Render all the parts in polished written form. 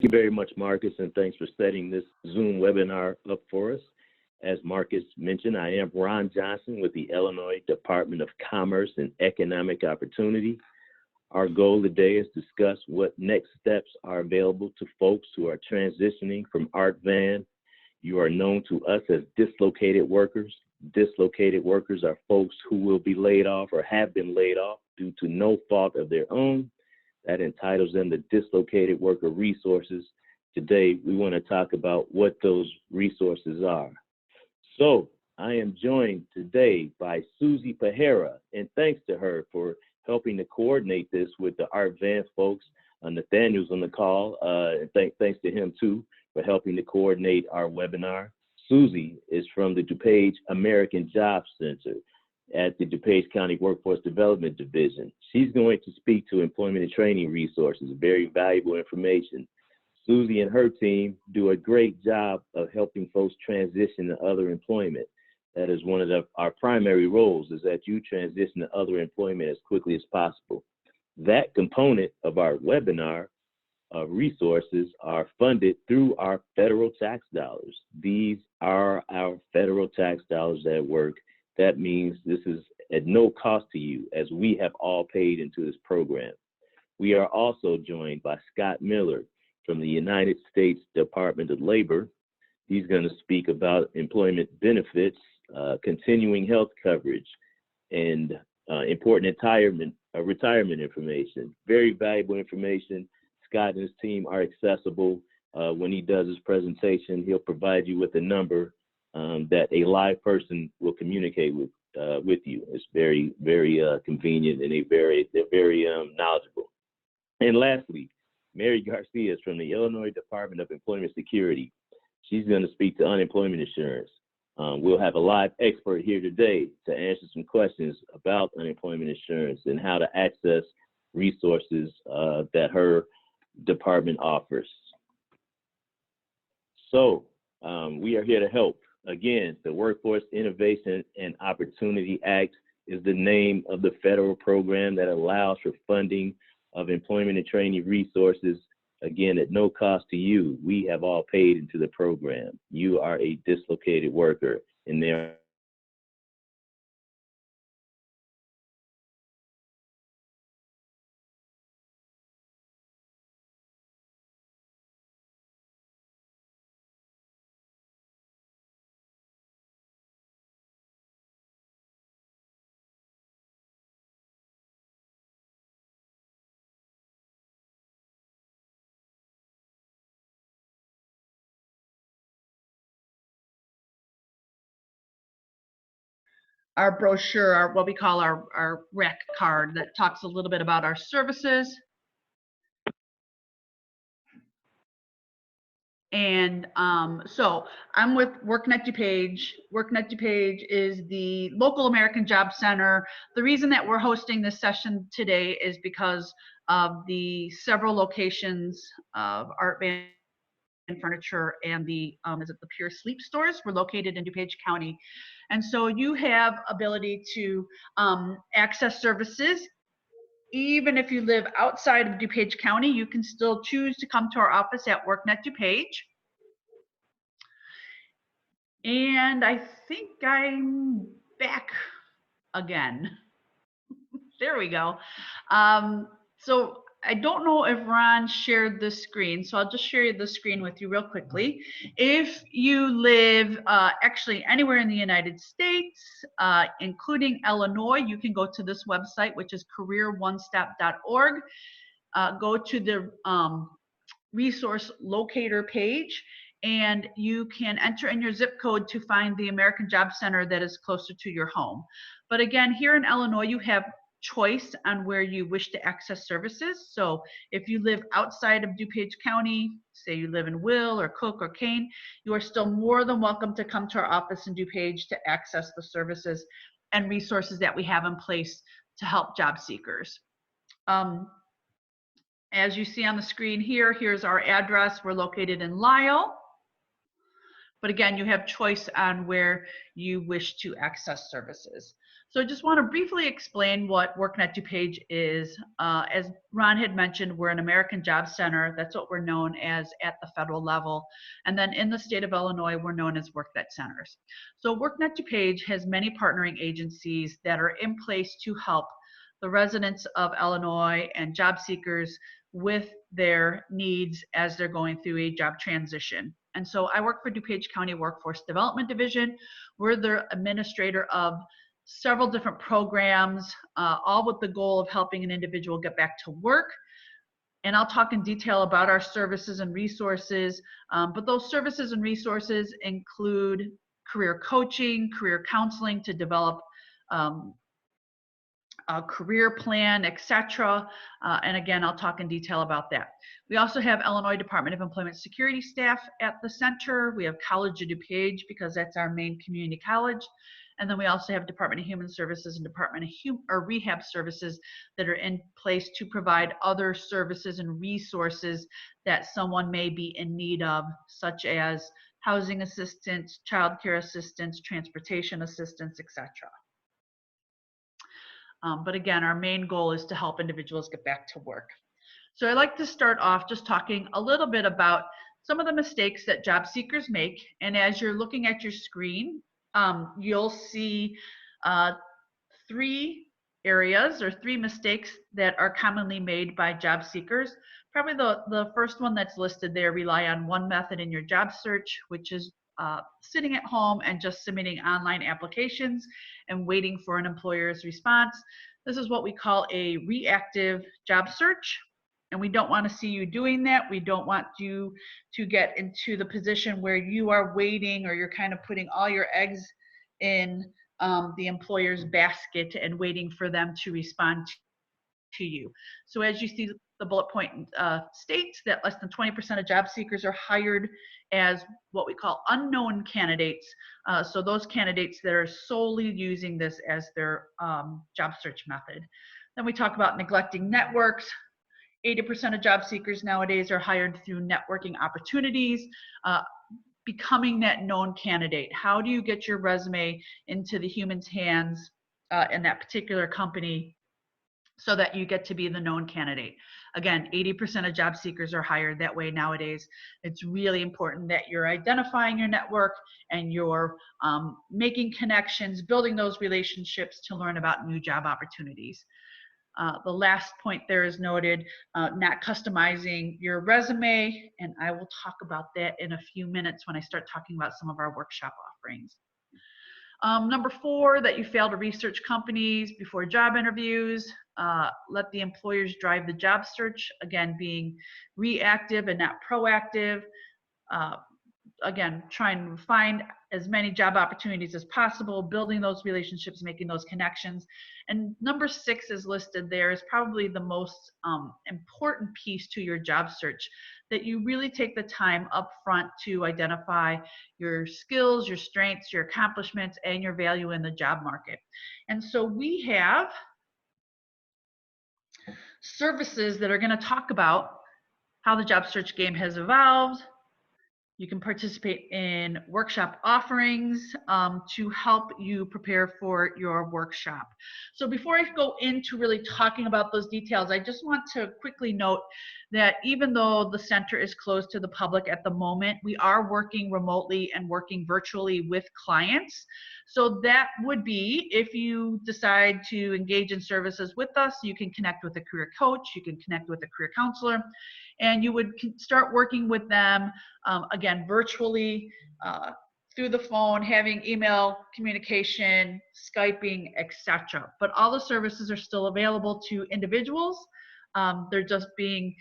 you very much, Marcus, and thanks for setting this Zoom webinar up for us. As Marcus mentioned, I am Ron Johnson with the Illinois Department of Commerce and Economic Opportunity. Our goal today is to discuss what next steps are available to folks who are transitioning from Art Van. You are known to us as dislocated workers. Dislocated workers are folks who will be laid off or have been laid off due to no fault of their own. That entitles them to dislocated worker resources. Today, we want to talk about what those resources are. So I am joined today by Susie Pajera, and thanks to her for helping to coordinate this with the Art Van folks. Nathaniel's on the call, and thanks to him too for helping to coordinate our webinar. Susie is from the DuPage American Job Center at the DuPage County Workforce Development Division. She's going to speak to employment and training resources, very valuable information. Susie and her team do a great job of helping folks transition to other employment. That is one of our primary roles, is that you transition to other employment as quickly as possible. That component of our webinar resources are funded through our federal tax dollars. These are our federal tax dollars at work. That means this is at no cost to you, as we have all paid into this program. We are also joined by Scott Miller from the United States Department of Labor. He's going to speak about employment benefits, continuing health coverage, and important retirement information. Very valuable information. Scott and his team are accessible. When he does his presentation, he'll provide you with a number that a live person will communicate with you. It's very, very convenient, and they're very knowledgeable. And lastly, Mary Garcia is from the Illinois Department of Employment Security. She's going to speak to unemployment insurance. We'll have a live expert here today to answer some questions about unemployment insurance and how to access resources that her department offers. So we are here to help. Again, the Workforce Innovation and Opportunity Act is the name of the federal program that allows for funding of employment and training resources, again, at no cost to you. We have all paid into the program. You are a dislocated worker, and there our brochure, what we call our rec card, that talks a little bit about our services. And so I'm with workNet DuPage. workNet DuPage is the local American Job Center. The reason that we're hosting this session today is because of the several locations of Art Van Furniture and the Pure Sleep stores were located in DuPage County. And so you have ability to access services. Even if you live outside of DuPage County, you can still choose to come to our office at workNet DuPage. And I think I'm back again. There we go. So I don't know if Ron shared the screen, so I'll just share the screen with you real quickly. If you live actually anywhere in the United States, including Illinois, you can go to this website, which is careeronestop.org. Go to the resource locator page, and you can enter in your zip code to find the American Job Center that is closer to your home. But again, here in Illinois, you have choice on where you wish to access services. So if you live outside of DuPage County, say you live in Will or Cook or Kane, you are still more than welcome to come to our office in DuPage to access the services and resources that we have in place to help job seekers. As you see on the screen here, here's our address. We're located in Lisle. But again, you have choice on where you wish to access services. So I just want to briefly explain what WorkNet DuPage is. As Ron had mentioned, we're an American Job Center. That's what we're known as at the federal level. And then in the state of Illinois, we're known as WorkNet Centers. So WorkNet DuPage has many partnering agencies that are in place to help the residents of Illinois and job seekers with their needs as they're going through a job transition. And so I work for DuPage County Workforce Development Division. We're the administrator of several different programs, all with the goal of helping an individual get back to work. And I'll talk in detail about our services and resources, but those services and resources include career coaching, career counseling to develop a career plan, etc. And again, I'll talk in detail about that. We also have Illinois Department of Employment Security staff at the center. We have College of DuPage because that's our main community college. And then we also have Department of Human Services and Department of Rehab Services that are in place to provide other services and resources that someone may be in need of, such as housing assistance, child care assistance, transportation assistance, etc. But again, our main goal is to help individuals get back to work. So I'd like to start off just talking a little bit about some of the mistakes that job seekers make. And as you're looking at your screen, you'll see three areas or three mistakes that are commonly made by job seekers. Probably the first one that's listed there, rely on one method in your job search, which is sitting at home and just submitting online applications and waiting for an employer's response. This is what we call a reactive job search. And we don't want to see you doing that. We don't want you to get into the position where you are waiting or you're kind of putting all your eggs in the employer's basket and waiting for them to respond to you. So as you see, the bullet point states that less than 20% of job seekers are hired as what we call unknown candidates. So those candidates that are solely using this as their job search method. Then we talk about neglecting networks. 80% of job seekers nowadays are hired through networking opportunities. Becoming that known candidate. How do you get your resume into the human's hands in that particular company so that you get to be the known candidate? Again, 80% of job seekers are hired that way nowadays. It's really important that you're identifying your network and you're making connections, building those relationships to learn about new job opportunities. The last point there is noted, not customizing your resume, and I will talk about that in a few minutes when I start talking about some of our workshop offerings. Number 4, that you fail to research companies before job interviews. Let the employers drive the job search, again, being reactive and not proactive. Again, trying to find as many job opportunities as possible, building those relationships, making those connections. And number 6 is listed there is probably the most important piece to your job search, that you really take the time up front to identify your skills, your strengths, your accomplishments, and your value in the job market. And so we have services that are going to talk about how the job search game has evolved. You can participate in workshop offerings to help you prepare for your workshop. So before I go into really talking about those details, I just want to quickly note that even though the center is closed to the public at the moment, we are working remotely and working virtually with clients. So that would be, if you decide to engage in services with us, you can connect with a career coach, you can connect with a career counselor, and you would start working with them, again, virtually, through the phone, having email communication, Skyping, etc. But all the services are still available to individuals. They're just being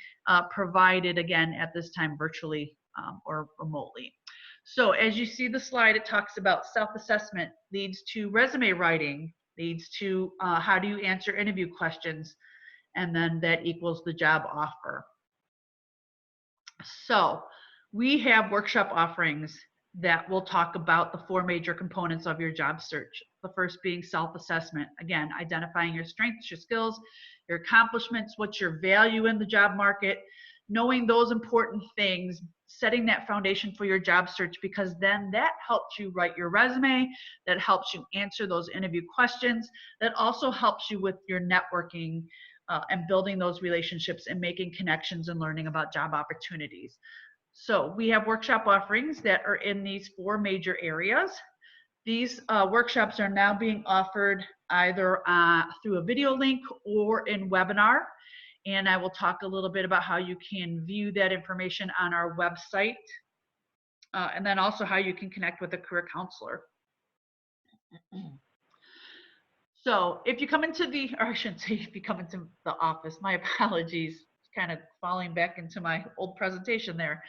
provided, again, at this time virtually or remotely. So as you see the slide, it talks about self-assessment leads to resume writing, leads to how do you answer interview questions, and then that equals the job offer. So we have workshop offerings that will talk about the 4 major components of your job search. The first being self-assessment. Again, identifying your strengths, your skills, your accomplishments, what's your value in the job market, knowing those important things, setting that foundation for your job search, because then that helps you write your resume, that helps you answer those interview questions, that also helps you with your networking and building those relationships and making connections and learning about job opportunities. So we have workshop offerings that are in these 4 major areas. These workshops are now being offered either through a video link or in webinar. And I will talk a little bit about how you can view that information on our website, and then also how you can connect with a career counselor. So if you come into the, or I shouldn't say if you come into the office, my apologies, kind of falling back into my old presentation there.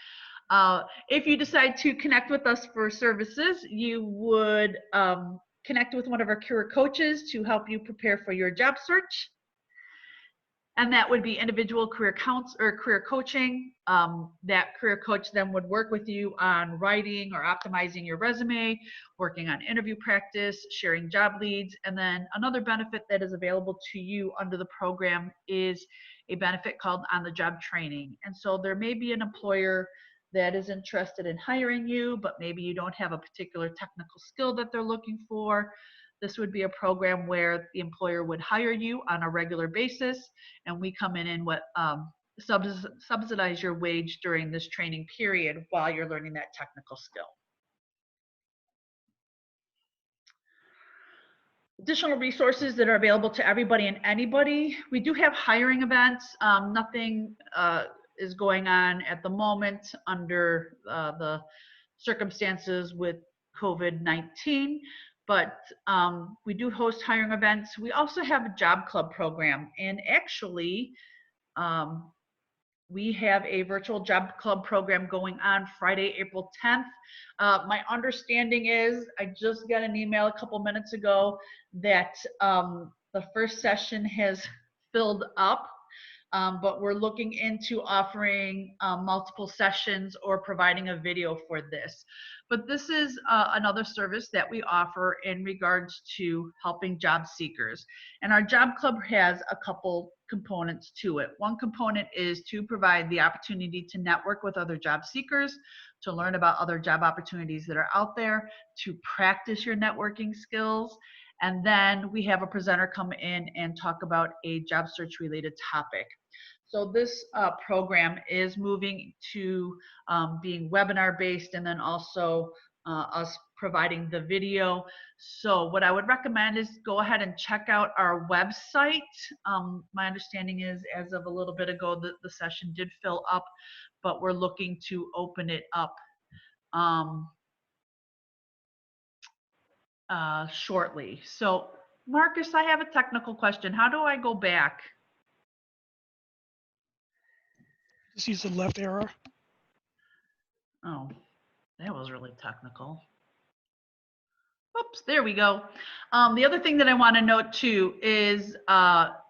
If you decide to connect with us for services, you would connect with one of our career coaches to help you prepare for your job search. And that would be individual career career coaching. That career coach then would work with you on writing or optimizing your resume, working on interview practice, sharing job leads. And then another benefit that is available to you under the program is a benefit called on-the-job training. And so there may be an employer that is interested in hiring you, but maybe you don't have a particular technical skill that they're looking for. This would be a program where the employer would hire you on a regular basis, and we come in and subsidize your wage during this training period while you're learning that technical skill. Additional resources that are available to everybody and anybody. We do have hiring events. Nothing is going on at the moment under the circumstances with COVID-19. But we do host hiring events. We also have a job club program, and actually we have a virtual job club program going on Friday, April 10th. My understanding is, I just got an email a couple minutes ago that the first session has filled up. But we're looking into offering multiple sessions or providing a video for this. But this is another service that we offer in regards to helping job seekers. And our job club has a couple components to it. One component is to provide the opportunity to network with other job seekers, to learn about other job opportunities that are out there, to practice your networking skills. And then we have a presenter come in and talk about a job search related topic. So this program is moving to being webinar based, and then also us providing the video. So what I would recommend is go ahead and check out our website. My understanding is, as of a little bit ago, the session did fill up, but we're looking to open it up shortly. So Marcus, I have a technical question. How do I go back? Just use the left arrow. Oh, that was really technical. Oops, there we go. The other thing that I want to note too is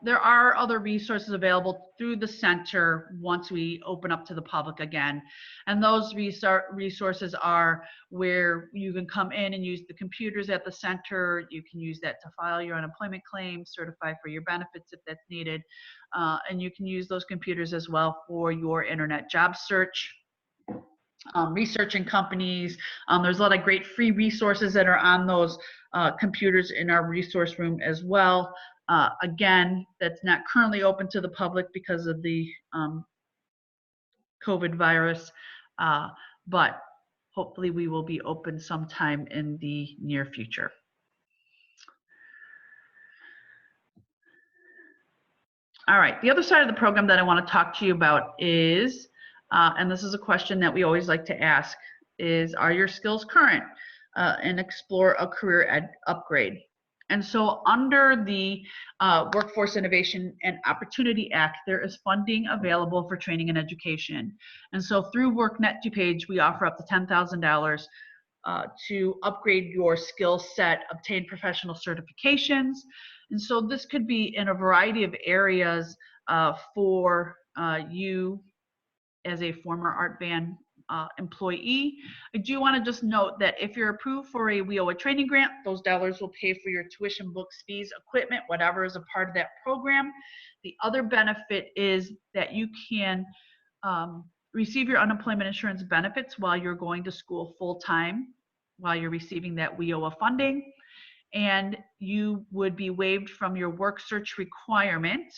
there are other resources available through the center once we open up to the public again. And those resources are where you can come in and use the computers at the center. You can use that to file your unemployment claim, certify for your benefits if that's needed. And you can use those computers as well for your internet job search. Researching companies. There's a lot of great free resources that are on those computers in our resource room as well. Again, that's not currently open to the public because of the COVID virus, but hopefully we will be open sometime in the near future. All right, the other side of the program that I want to talk to you about is, and this is a question that we always like to ask, is are your skills current? And explore a career upgrade. And so under the Workforce Innovation and Opportunity Act, there is funding available for training and education. And so through workNet page, we offer up to $10,000 to upgrade your skill set, obtain professional certifications. And so this could be in a variety of areas for you as a former art band employee. I do want to just note that if you're approved for a WIOA training grant, those dollars will pay for your tuition, books, fees, equipment, whatever is a part of that program. The other benefit is that you can receive your unemployment insurance benefits while you're going to school full-time, while you're receiving that WIOA funding, and you would be waived from your work search requirement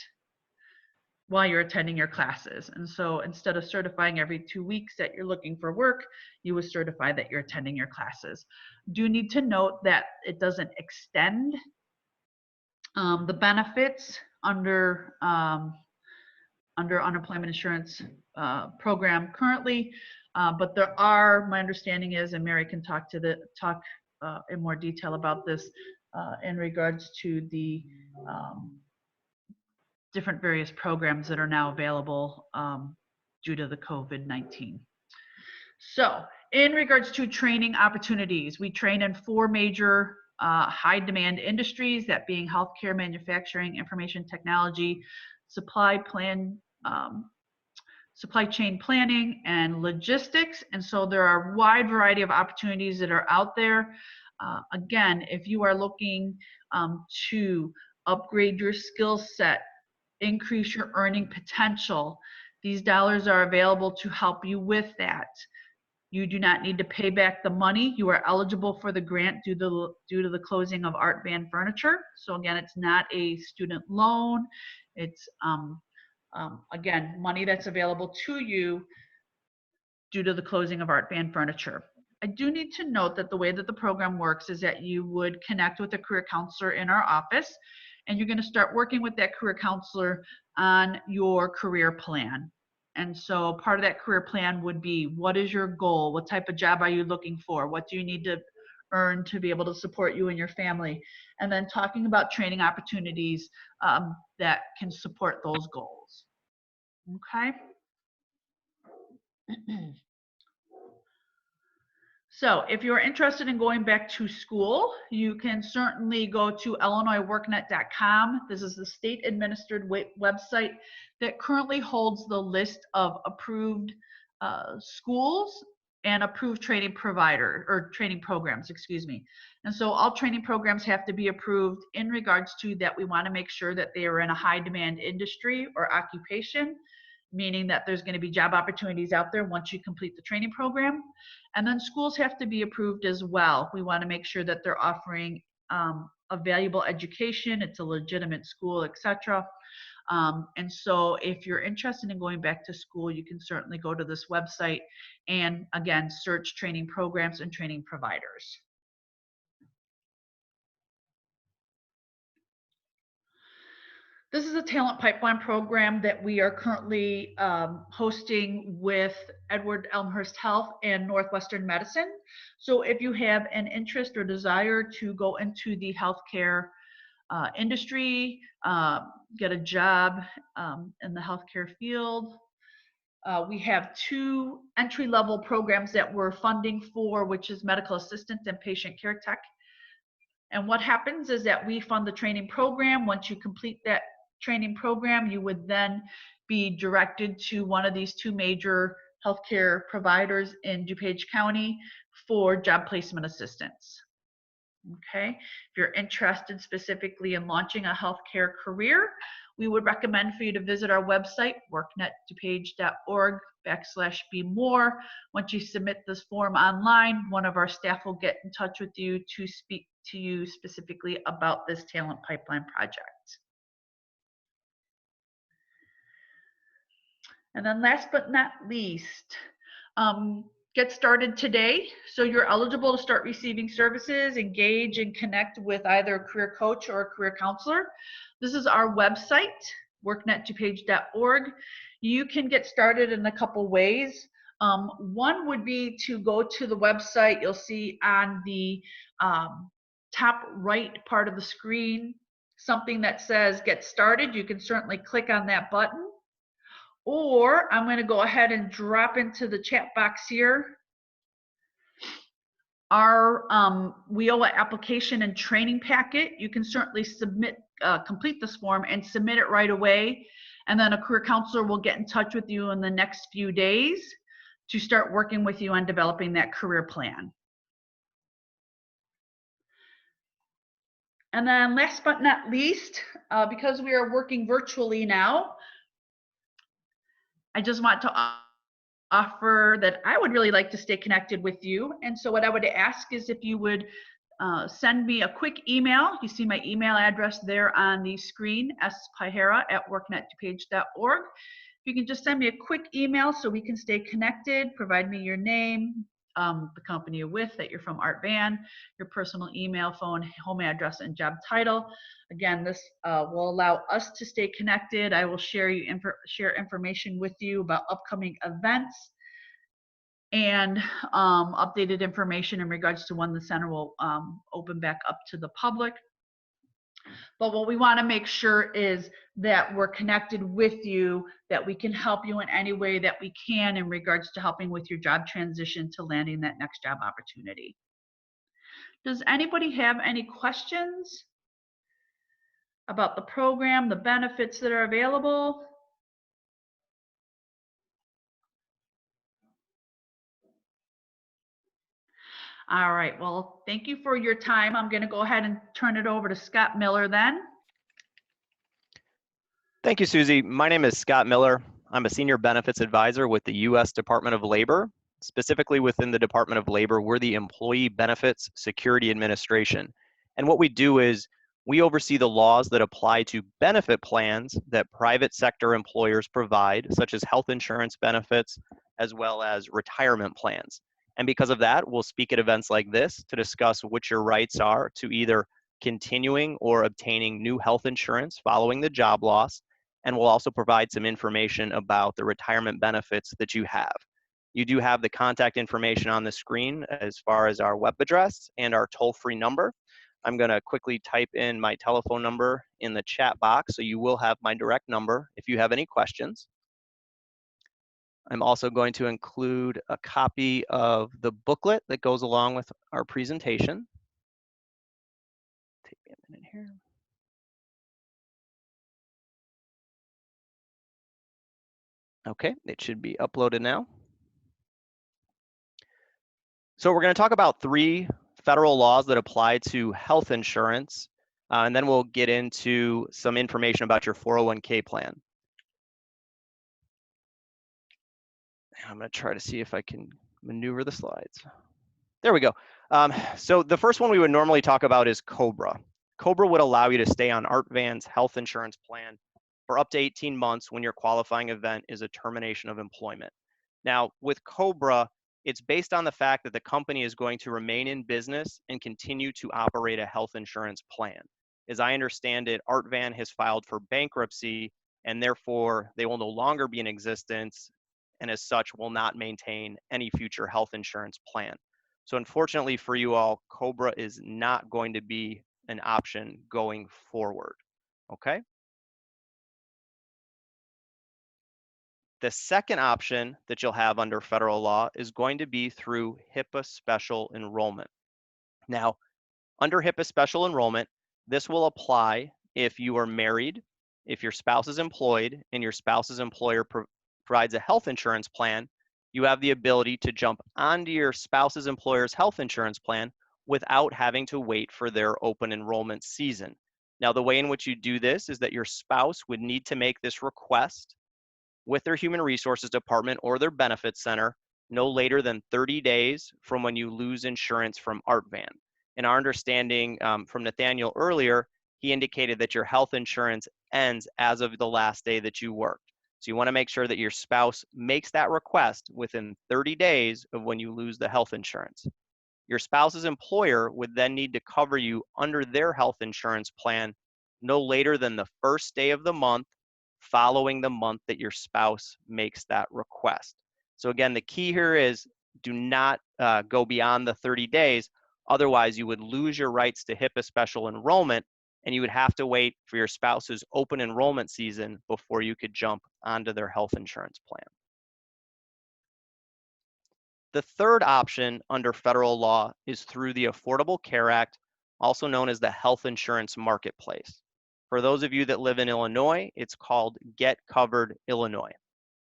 while you're attending your classes. And so instead of certifying every 2 weeks that you're looking for work, you would certify that you're attending your classes. Do need to note that it doesn't extend the benefits under unemployment insurance program currently, but there are, my understanding is, and Mary can talk in more detail about this in regards to the different various programs that are now available due to the COVID-19. So in regards to training opportunities, we train in 4 major high demand industries, that being healthcare, manufacturing, information technology, supply chain planning, and logistics. And so there are a wide variety of opportunities that are out there. Again, if you are looking to upgrade your skill set, increase your earning potential, these dollars are available to help you with that. You do not need to pay back the money. You are eligible for the grant due to the closing of Art Van Furniture. So again, it's not a student loan. It's again, money that's available to you due to the closing of Art Van Furniture. I do need to note that the way that the program works is that you would connect with a career counselor in our office, and you're going to start working with that career counselor on your career plan. And so part of that career plan would be, what is your goal? What type of job are you looking for? What do you need to earn to be able to support you and your family? And then talking about training opportunities that can support those goals. Okay. So if you're interested in going back to school, you can certainly go to illinoisworknet.com. This is the state administered website that currently holds the list of approved schools and approved training provider or training programs, excuse me. And so all training programs have to be approved in regards to that. We want to make sure that they are in a high demand industry or occupation, meaning that there's going to be job opportunities out there once you complete the training program. And then schools have to be approved as well. We want to make sure that they're offering a valuable education, it's a legitimate school, etc. And so if you're interested in going back to school, you can certainly go to this website and again, search training programs and training providers. This is a talent pipeline program that we are currently hosting with Edward Elmhurst Health and Northwestern Medicine. So if you have an interest or desire to go into the healthcare industry, get a job in the healthcare field, we have 2 entry-level programs that we're funding for, which is medical assistant and patient care tech. And what happens is that we fund the training program. Once you complete that training program, you would then be directed to one of these 2 major healthcare providers in DuPage County for job placement assistance. Okay, if you're interested specifically in launching a healthcare career, we would recommend for you to visit our website, worknetdupage.org/be-more. Once you submit this form online, one of our staff will get in touch with you to speak to you specifically about this talent pipeline project. And then last but not least, get started today. So you're eligible to start receiving services, engage and connect with either a career coach or a career counselor. This is our website, worknetdupage.org. You can get started in a couple ways. One would be to go to the website. You'll see on the top right part of the screen something that says get started. You can certainly click on that button. Or I'm going to go ahead and drop into the chat box here our WIOA application and training packet. You can certainly complete this form and submit it right away. And then a career counselor will get in touch with you in the next few days to start working with you on developing that career plan. And then last but not least, because we are working virtually now, I just want to offer that I would really like to stay connected with you. And so what I would ask is if you would send me a quick email. You see my email address there on the screen, spihera@worknetpage.org. You can just send me a quick email so we can stay connected. Provide me your name, the company you're with, that you're from Art Van, your personal email, phone, home address, and job title. Again, this will allow us to stay connected. I will share information with you about upcoming events and updated information in regards to when the center will open back up to the public. But what we want to make sure is that we're connected with you, that we can help you in any way that we can in regards to helping with your job transition to landing that next job opportunity. Does anybody have any questions about the program, the benefits that are available? All right, well, thank you for your time. I'm going to go ahead and turn it over to Scott Miller then. Thank you, Susie. My name is Scott Miller. I'm a senior benefits advisor with the U.S. Department of Labor. Specifically within the Department of Labor, we're the Employee Benefits Security Administration. And what we do is we oversee the laws that apply to benefit plans that private sector employers provide, such as health insurance benefits, as well as retirement plans. And because of that, we'll speak at events like this to discuss what your rights are to either continuing or obtaining new health insurance following the job loss. And we'll also provide some information about the retirement benefits that you have. You do have the contact information on the screen as far as our web address and our toll-free number. I'm going to quickly type in my telephone number in the chat box, so you will have my direct number if you have any questions. I'm also going to include a copy of the booklet that goes along with our presentation. Take me a minute here. Okay, it should be uploaded now. So we're going to talk about 3 federal laws that apply to health insurance, and then we'll get into some information about your 401k plan. I'm going to try to see if I can maneuver the slides. There we go. So the first one we would normally talk about is COBRA. COBRA would allow you to stay on Art Van's health insurance plan for up to 18 months when your qualifying event is a termination of employment. Now, with COBRA, it's based on the fact that the company is going to remain in business and continue to operate a health insurance plan. As I understand it, Art Van has filed for bankruptcy, and therefore they will no longer be in existence, and as such will not maintain any future health insurance plan. So unfortunately for you all, COBRA is not going to be an option going forward, okay? The second option that you'll have under federal law is going to be through HIPAA special enrollment. Now, under HIPAA special enrollment, this will apply if you are married, if your spouse is employed, and your spouse's employer provides a health insurance plan. You have the ability to jump onto your spouse's employer's health insurance plan without having to wait for their open enrollment season. Now, the way in which you do this is that your spouse would need to make this request with their human resources department or their benefits center no later than 30 days from when you lose insurance from Art Van. In our understanding from Nathaniel earlier, he indicated that your health insurance ends as of the last day that you worked. So you want to make sure that your spouse makes that request within 30 days of when you lose the health insurance. Your spouse's employer would then need to cover you under their health insurance plan no later than the first day of the month following the month that your spouse makes that request. So again, the key here is do not go beyond the 30 days. Otherwise, you would lose your rights to HIPAA special enrollment, and you would have to wait for your spouse's open enrollment season before you could jump onto their health insurance plan. The third option under federal law is through the Affordable Care Act, also known as the Health Insurance Marketplace. For those of you that live in Illinois, it's called Get Covered Illinois.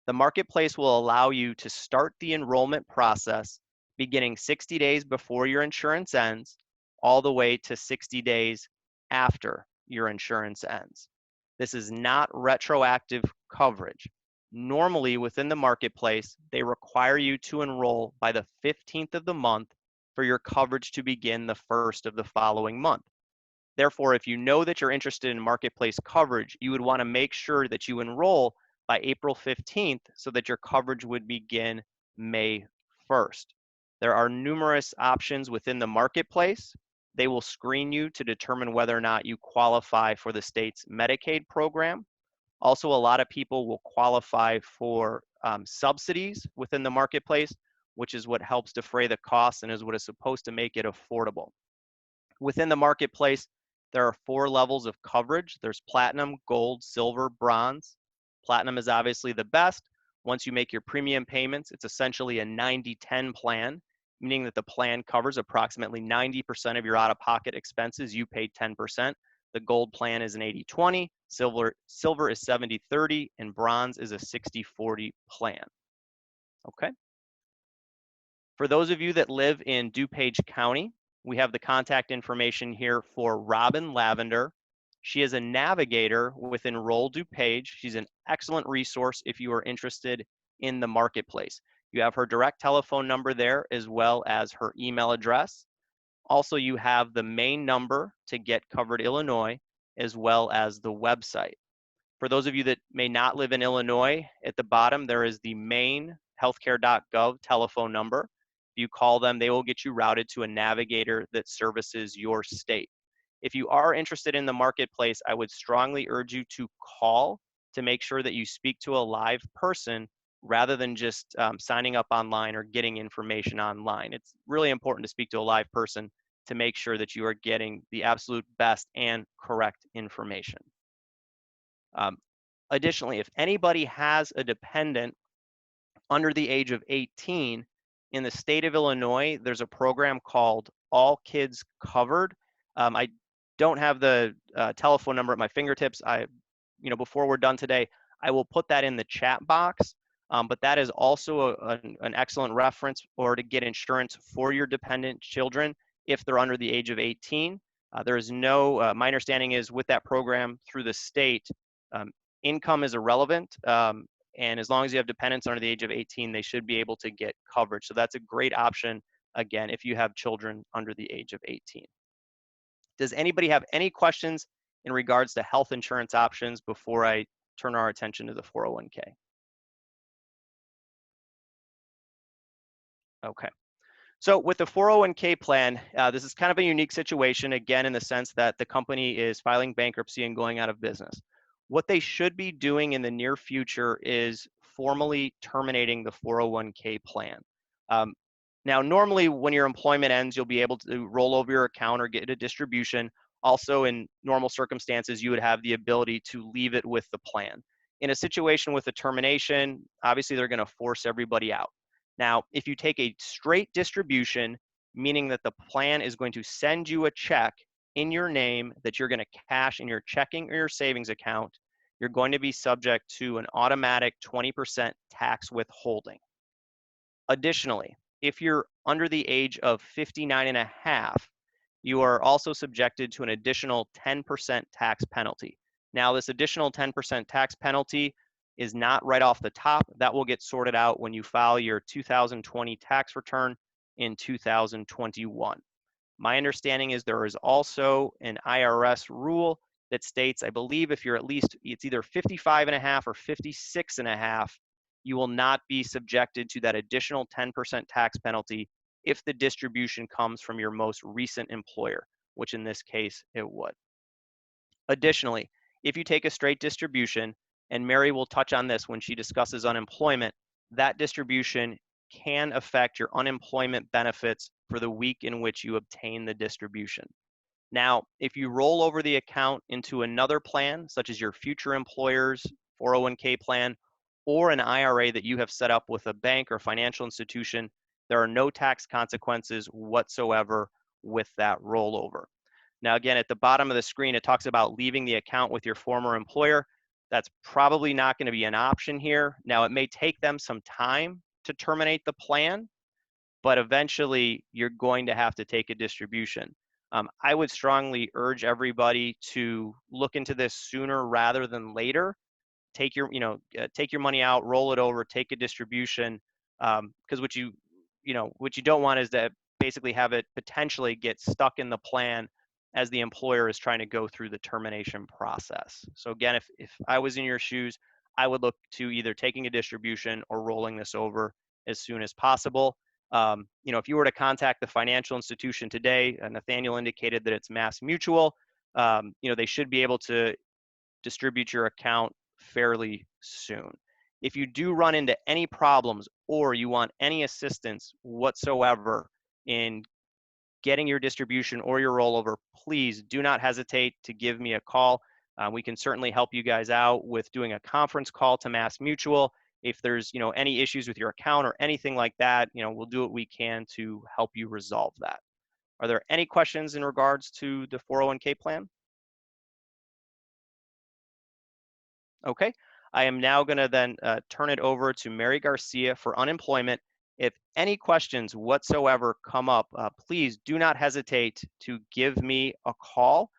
The marketplace will allow you to start the enrollment process beginning 60 days before your insurance ends, all the way to 60 days after your insurance ends. This is not retroactive coverage. normally within the marketplace, they require you to enroll by the 15th of the month for your coverage to begin the 1st of the following month. Therefore, if you know that you're interested in marketplace coverage, you would want to make sure that you enroll by April 15th so that your coverage would begin May 1st. There are numerous options within the marketplace. They will screen you to determine whether or not you qualify for the state's Medicaid program. Also, a lot of people will qualify for subsidies within the marketplace, which is what helps defray the costs and is what is supposed to make it affordable. Within the marketplace, there are 4 levels of coverage. There's platinum, gold, silver, bronze. Platinum is obviously the best. Once you make your premium payments, it's essentially a 90-10 plan, meaning that the plan covers approximately 90% of your out-of-pocket expenses. You pay 10%. The gold plan is an 80-20, silver is 70-30, and bronze is a 60-40 plan. Okay. For those of you that live in DuPage County, we have the contact information here for Robin Lavender. She is a navigator with Enroll DuPage. She's an excellent resource if you are interested in the marketplace. You have her direct telephone number there as well as her email address. Also, you have the main number to Get Covered Illinois as well as the website. For those of you that may not live in Illinois, at the bottom there is the main healthcare.gov telephone number. If you call them, they will get you routed to a navigator that services your state. If you are interested in the marketplace, I would strongly urge you to call to make sure that you speak to a live person rather than just signing up online or getting information online. It's really important to speak to a live person to make sure that you are getting the absolute best and correct information. Additionally, if anybody has a dependent under the age of 18, in the state of Illinois, there's a program called All Kids Covered. I don't have the telephone number at my fingertips. Before we're done today, I will put that in the chat box. But that is also an excellent reference or to get insurance for your dependent children if they're under the age of 18. There is no, my understanding is with that program through the state, income is irrelevant. And as long as you have dependents under the age of 18, they should be able to get coverage. So that's a great option, again, if you have children under the age of 18. Does anybody have any questions in regards to health insurance options before I turn our attention to the 401k? Okay. So with the 401k plan, this is kind of a unique situation, again, in the sense that the company is filing bankruptcy and going out of business. What they should be doing in the near future is formally terminating the 401k plan. Now, normally when your employment ends, you'll be able to roll over your account or get a distribution. Also, in normal circumstances, you would have the ability to leave it with the plan. In a situation with a termination, obviously they're going to force everybody out. Now, if you take a straight distribution, meaning that the plan is going to send you a check in your name that you're going to cash in your checking or your savings account, you're going to be subject to an automatic 20% tax withholding. Additionally, if you're under the age of 59 and a half, you are also subjected to an additional 10% tax penalty. Now, this additional 10% tax penalty is not right off the top. That will get sorted out when you file your 2020 tax return in 2021. My understanding is there is also an IRS rule that states, I believe if you're at least, it's either 55 and a half or 56 and a half, you will not be subjected to that additional 10% tax penalty if the distribution comes from your most recent employer, which in this case it would. Additionally, if you take a straight distribution, and Mary will touch on this when she discusses unemployment, that distribution can affect your unemployment benefits for the week in which you obtain the distribution. Now, if you roll over the account into another plan, such as your future employer's 401k plan, or an IRA that you have set up with a bank or financial institution, there are no tax consequences whatsoever with that rollover. Now, again, at the bottom of the screen, it talks about leaving the account with your former employer. That's probably not going to be an option here. Now, it may take them some time to terminate the plan, but eventually you're going to have to take a distribution. I would strongly urge everybody to look into this sooner rather than later. take your, take your money out, roll it over, take a distribution, because what you don't want is to basically have it potentially get stuck in the plan as the employer is trying to go through the termination process. So again, if I was in your shoes, I would look to either taking a distribution or rolling this over as soon as possible. If you were to contact the financial institution today, Nathaniel indicated that it's Mass Mutual, they should be able to distribute your account fairly soon. If you do run into any problems or you want any assistance whatsoever in getting your distribution or your rollover, please do not hesitate to give me a call. We can certainly help you guys out with doing a conference call to Mass Mutual. If there's any issues with your account or anything like that, we'll do what we can to help you resolve that. Are there any questions in regards to the 401k plan? Okay, I am now going to then turn it over to Mary Garcia for unemployment. If any questions whatsoever come up, please do not hesitate to give me a call.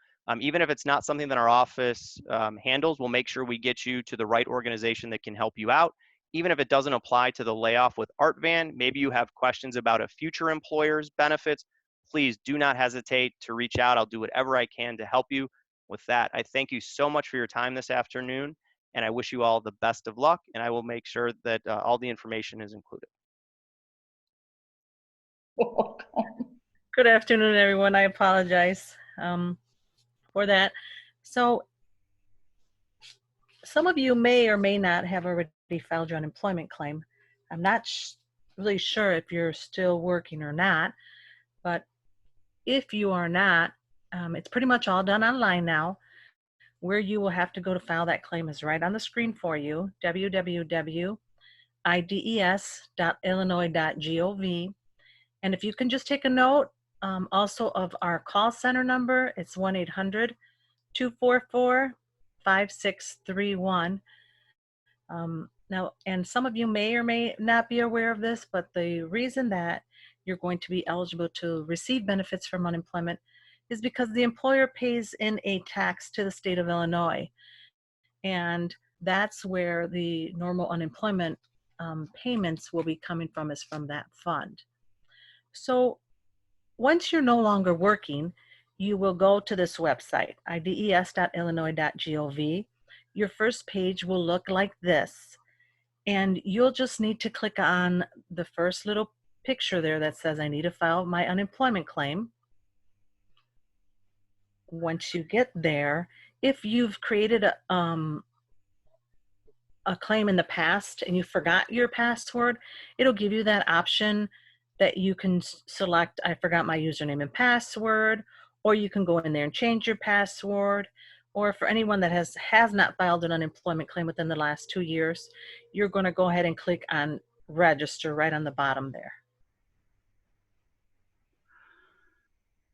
Even if it's not something that our office handles, we'll make sure we get you to the right organization that can help you out. Even if it doesn't apply to the layoff with ArtVan, maybe you have questions about a future employer's benefits, please do not hesitate to reach out. I'll do whatever I can to help you. With that, I thank you so much for your time this afternoon, and I wish you all the best of luck, and I will make sure that all the information is included. Good afternoon, everyone. I apologize for that. So some of you may or may not have already filed your unemployment claim. I'm not really sure if you're still working or not, but if you are not, it's pretty much all done online now. Where you will have to go to file that claim is right on the screen for you, www.ides.illinois.gov. And if you can just take a note also of our call center number, it's 1-800-244-5631. Now, and some of you may or may not be aware of this, but the reason that you're going to be eligible to receive benefits from unemployment is because the employer pays in a tax to the state of Illinois. And that's where the normal unemployment payments will be coming from, is from that fund. So once you're no longer working, you will go to this website, ides.illinois.gov. Your first page will look like this. And you'll just need to click on the first little picture there that says, I need to file my unemployment claim. Once you get there, if you've created a claim in the past and you forgot your password, it'll give you that option that you can select, I forgot my username and password, or you can go in there and change your password. Or for anyone that has not filed an unemployment claim within the last 2 years, you're going to go ahead and click on register right on the bottom there.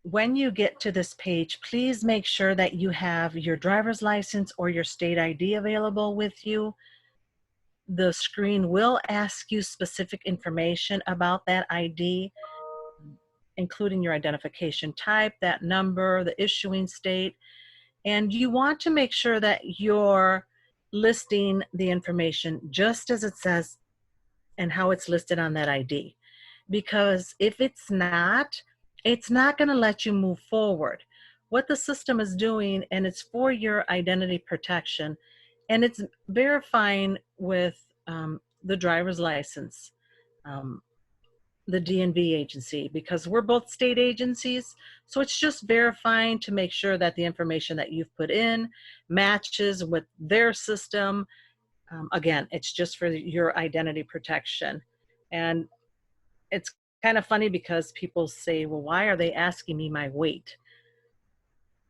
When you get to this page, please make sure that you have your driver's license or your state ID available with you. The screen will ask you specific information about that ID, including your identification type, that number, the issuing state, and you want to make sure that you're listing the information just as it says and how it's listed on that ID. Because if it's not going to let you move forward. What the system is doing, and it's for your identity protection, and it's verifying with the driver's license, the DMV agency, because we're both state agencies. So it's just verifying to make sure that the information that you've put in matches with their system. Again, it's just for your identity protection. And it's kind of funny because people say, well, why are they asking me my weight?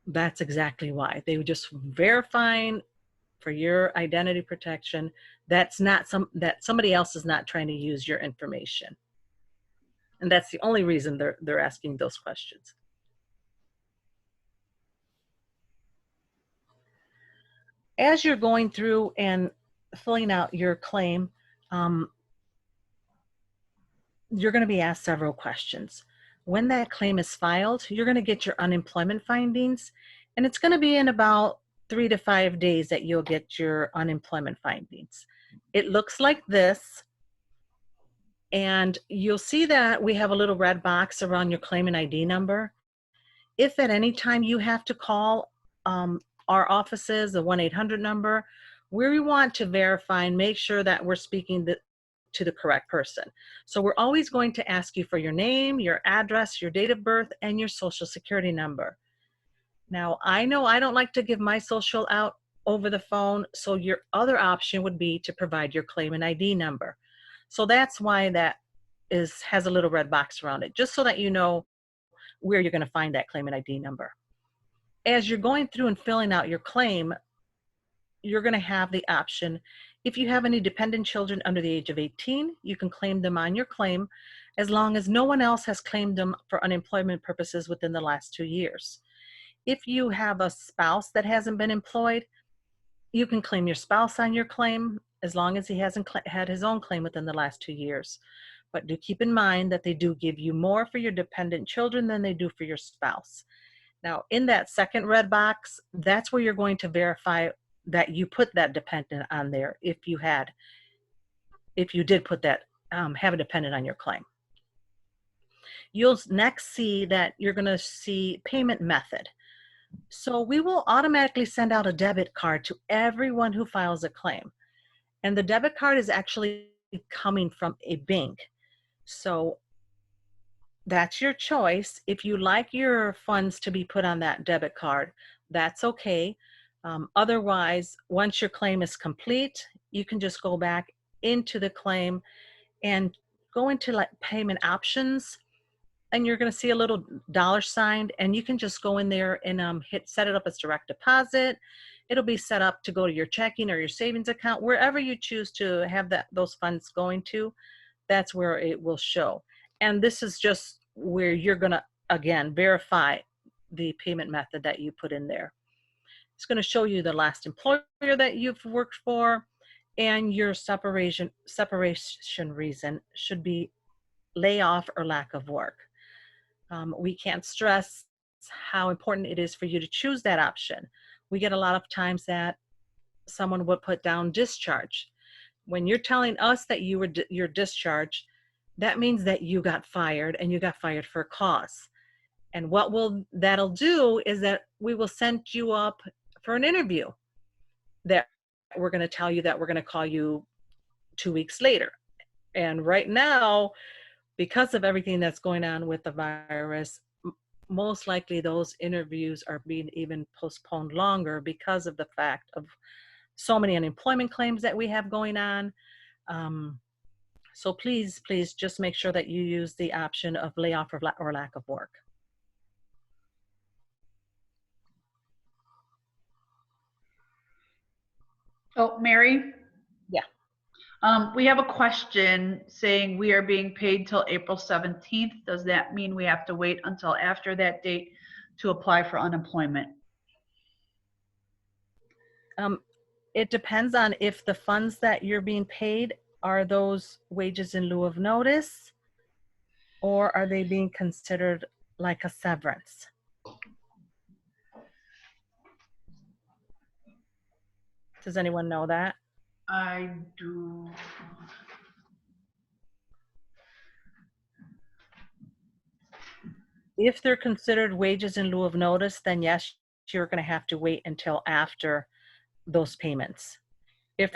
That's exactly why. They were just verifying for your identity protection. That's not that somebody else is not trying to use your information. And that's the only reason they're asking those questions. As you're going through and filling out your claim, you're going to be asked several questions. When that claim is filed, you're going to get your unemployment findings, and it's going to be in about 3 to 5 days that you'll get your unemployment findings. It looks like this. And you'll see that we have a little red box around your claimant ID number. If at any time you have to call our offices, the 1-800 number, we want to verify and make sure that we're speaking to the correct person. So we're always going to ask you for your name, your address, your date of birth, and your social security number. Now, I know I don't like to give my social out over the phone, so your other option would be to provide your claimant ID number. So that's why that has a little red box around it, just so that you know where you're going to find that claimant ID number. As you're going through and filling out your claim, you're going to have the option, if you have any dependent children under the age of 18, you can claim them on your claim as long as no one else has claimed them for unemployment purposes within the last 2 years. If you have a spouse that hasn't been employed, you can claim your spouse on your claim as long as he hasn't had his own claim within the last 2 years. But do keep in mind that they do give you more for your dependent children than they do for your spouse. Now, in that second red box, that's where you're going to verify that you put that dependent on there if you did put that, have a dependent on your claim. You'll next see that you're going to see payment method. So we will automatically send out a debit card to everyone who files a claim. And the debit card is actually coming from a bank. So that's your choice. If you like your funds to be put on that debit card, that's okay. Otherwise, once your claim is complete, you can just go back into the claim and go into like payment options, and you're going to see a little dollar sign, and you can just go in there and set it up as direct deposit. It'll be set up to go to your checking or your savings account, wherever you choose to have those funds going to. That's where it will show. And this is just where you're going to, again, verify the payment method that you put in there. It's going to show you the last employer that you've worked for, and your separation reason should be layoff or lack of work. We can't stress how important it is for you to choose that option. We get a lot of times that someone would put down discharge. When you're telling us that you're discharged, that means that you got fired, and you got fired for a cause. And what that'll do is that we will send you up for an interview that we're going to tell you that we're going to call you 2 weeks later. And right now, because of everything that's going on with the virus, most likely those interviews are being even postponed longer because of the fact of so many unemployment claims that we have going on. So please just make sure that you use the option of layoff or lack of work. Oh, Mary? Yeah. We have a question saying we are being paid till April 17th. Does that mean we have to wait until after that date to apply for unemployment? It depends on if the funds that you're being paid are those wages in lieu of notice, or are they being considered like a severance? Does anyone know that? I do. If they're considered wages in lieu of notice, then yes, you're going to have to wait until after those payments. If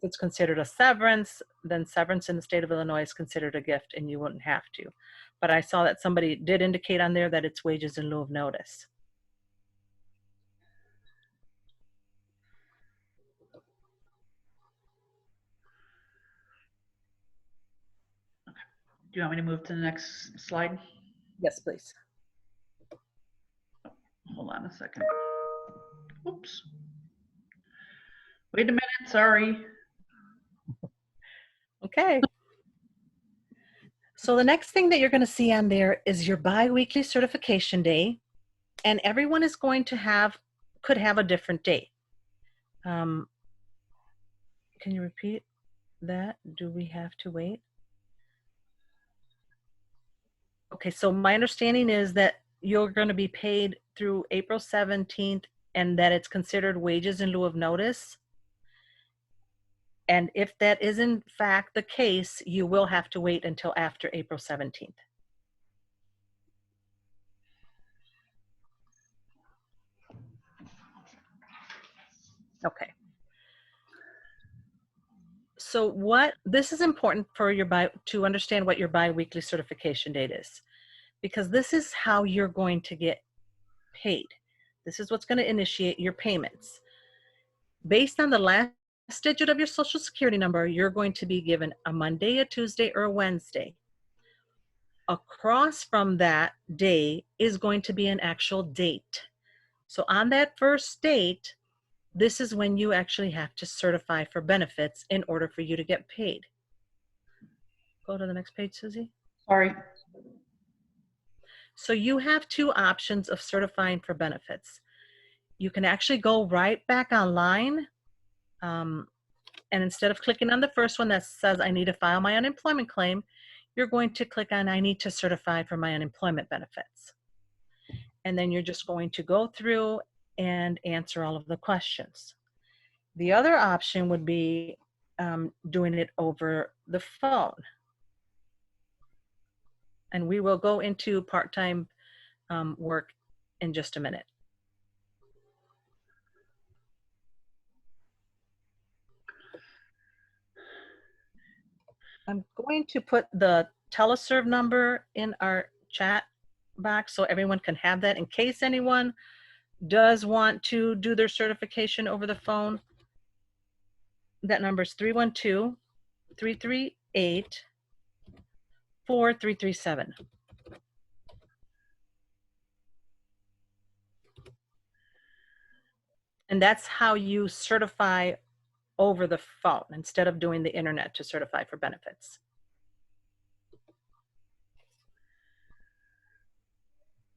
it's considered a severance, then severance in the state of Illinois is considered a gift, and you wouldn't have to. But I saw that somebody did indicate on there that it's wages in lieu of notice. Do you want me to move to the next slide? Yes, please. Hold on a second. Oops. Wait a minute, sorry. Okay. So the next thing that you're going to see on there is your biweekly certification day, and everyone is going to could have a different date. Can you repeat that? Do we have to wait? Okay, so my understanding is that you're going to be paid through April 17th and that it's considered wages in lieu of notice. And if that is in fact the case, you will have to wait until after April 17th. Okay. So this is important for to understand what your biweekly certification date is, because this is how you're going to get paid. This is what's going to initiate your payments. Based on the last digit of your social security number, you're going to be given a Monday, a Tuesday, or a Wednesday. Across from that day is going to be an actual date. So on that first date, this is when you actually have to certify for benefits in order for you to get paid. Go to the next page, Susie. Sorry. So you have two options of certifying for benefits. You can actually go right back online, and instead of clicking on the first one that says I need to file my unemployment claim, you're going to click on I need to certify for my unemployment benefits. And then you're just going to go through and answer all of the questions. The other option would be doing it over the phone. And we will go into part-time work in just a minute. I'm going to put the teleserve number in our chat box so everyone can have that in case anyone does want to do their certification over the phone. That number is 312-338-4337. And that's how you certify over the phone instead of doing the internet to certify for benefits.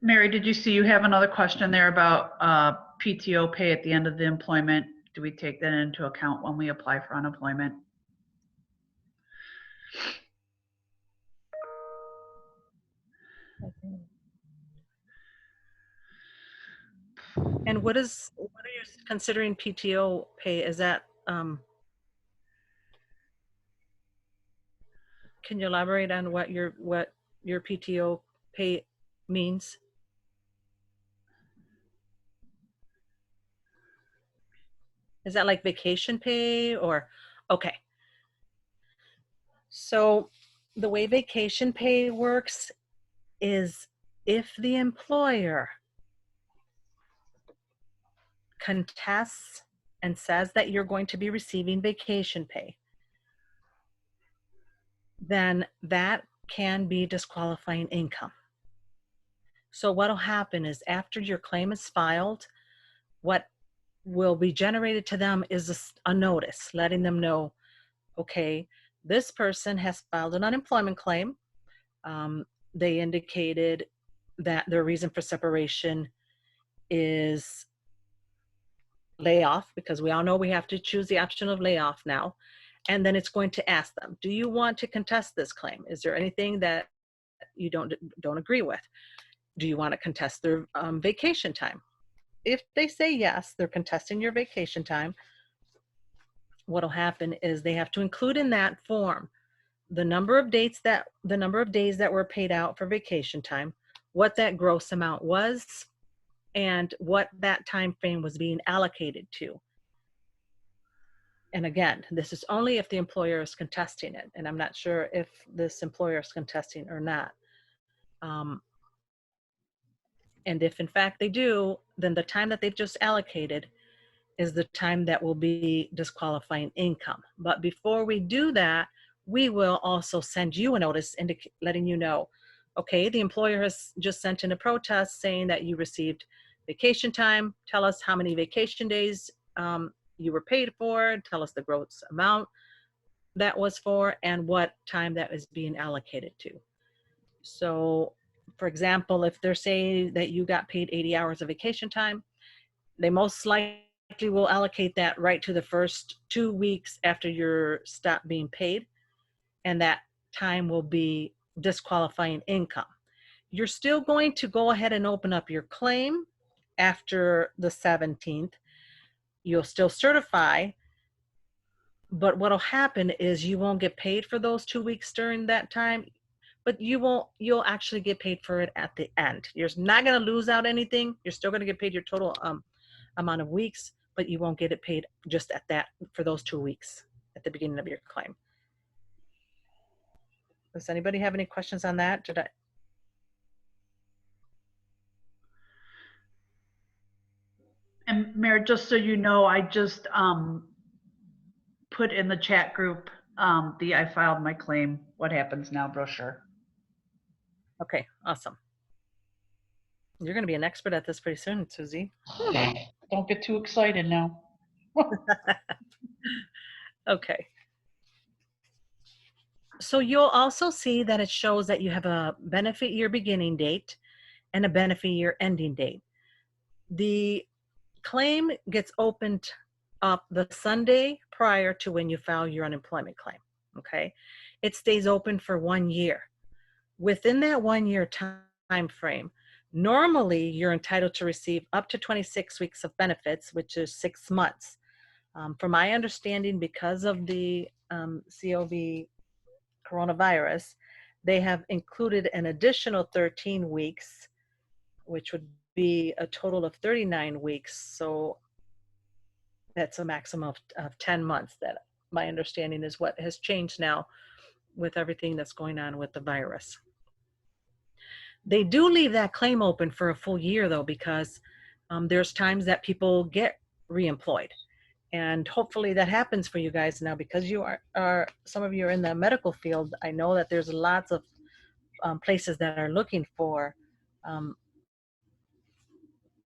Mary, did you see you have another question there about PTO pay at the end of the employment? Do we take that into account when we apply for unemployment? And what are you considering PTO pay? Is that, can you elaborate on what your PTO pay means? Is that like vacation pay or, okay. So the way vacation pay works is if the employer contests and says that you're going to be receiving vacation pay, then that can be disqualifying income. So what'll happen is after your claim is filed, what will be generated to them is a notice letting them know, okay, this person has filed an unemployment claim. They indicated that their reason for separation is layoff, because we all know we have to choose the option of layoff now. And then it's going to ask them, do you want to contest this claim? Is there anything that you don't agree with? Do you want to contest their vacation time? If they say yes, they're contesting your vacation time, what'll happen is they have to include in that form the number of days that were paid out for vacation time, what that gross amount was, and what that time frame was being allocated to. And again, this is only if the employer is contesting it, and I'm not sure if this employer is contesting or not. And if in fact they do, then the time that they've just allocated is the time that will be disqualifying income. But before we do that, we will also send you a notice letting you know, okay, the employer has just sent in a protest saying that you received vacation time. Tell us how many vacation days you were paid for. Tell us the gross amount that was for and what time that is being allocated to. So, for example, if they're saying that you got paid 80 hours of vacation time, they most likely will allocate that right to the first 2 weeks after your stop being paid, and that time will be disqualifying income. You're still going to go ahead and open up your claim after the 17th. You'll still certify, but what'll happen is you won't get paid for those 2 weeks during that time, but you'll actually get paid for it at the end. You're not going to lose out anything. You're still going to get paid your total amount of weeks, but you won't get it paid just at that for those 2 weeks at the beginning of your claim. Does anybody have any questions on that? And Mayor, just so you know, I just put in the chat group the I filed my claim, what happens now brochure. Okay, awesome. You're going to be an expert at this pretty soon, Susie. Don't get too excited now. Okay. So you'll also see that it shows that you have a benefit year beginning date and a benefit year ending date. The claim gets opened up the Sunday prior to when you file your unemployment claim, okay? It stays open for 1 year. Within that 1 year time frame, normally you're entitled to receive up to 26 weeks of benefits, which is 6 months. From my understanding, because of the COVID coronavirus, they have included an additional 13 weeks, which would be a total of 39 weeks. So that's a maximum of 10 months. That my understanding is what has changed now with everything that's going on with the virus. They do leave that claim open for a full year though, because there's times that people get reemployed. And hopefully that happens for you guys now, because you are some of you are in the medical field. I know that there's lots of places that are looking for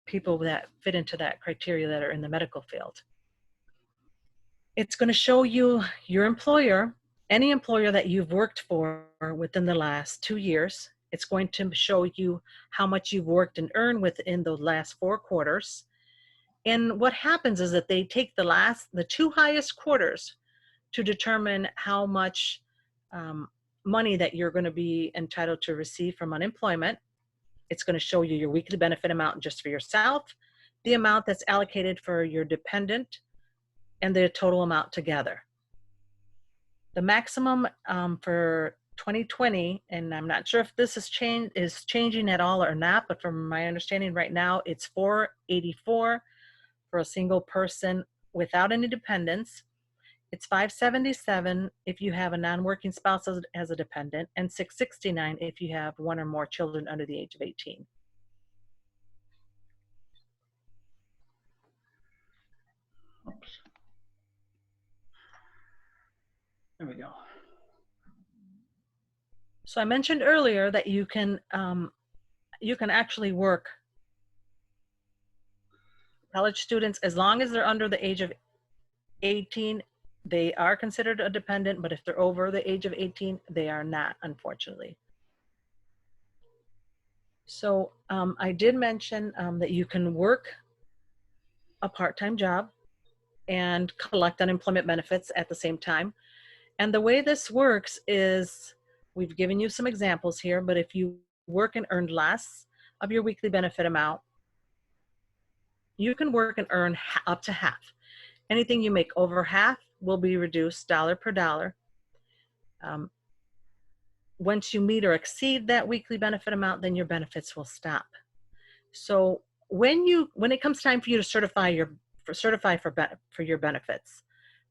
people that fit into that criteria that are in the medical field. It's going to show you your employer, any employer that you've worked for within the last 2 years. It's going to show you how much you've worked and earned within the last 4 quarters. And what happens is that they take the 2 highest quarters to determine how much money that you're going to be entitled to receive from unemployment. It's going to show you your weekly benefit amount just for yourself, the amount that's allocated for your dependent, and the total amount together. The maximum for 2020, and I'm not sure if this is changing at all or not, but from my understanding right now, it's $484 for a single person without any dependents. It's $577 if you have a non-working spouse as a dependent, and $669 if you have 1 or more children under the age of 18. Oops. There we go. So I mentioned earlier that you can actually work. College students, as long as they're under the age of 18, they are considered a dependent, but if they're over the age of 18, they are not, unfortunately. So I did mention that you can work a part-time job and collect unemployment benefits at the same time. And the way this works is, we've given you some examples here, but if you work and earn less of your weekly benefit amount, you can work and earn up to half. Anything you make over half will be reduced dollar per dollar. Once you meet or exceed that weekly benefit amount, then your benefits will stop. So when it comes time for you to certify for your benefits,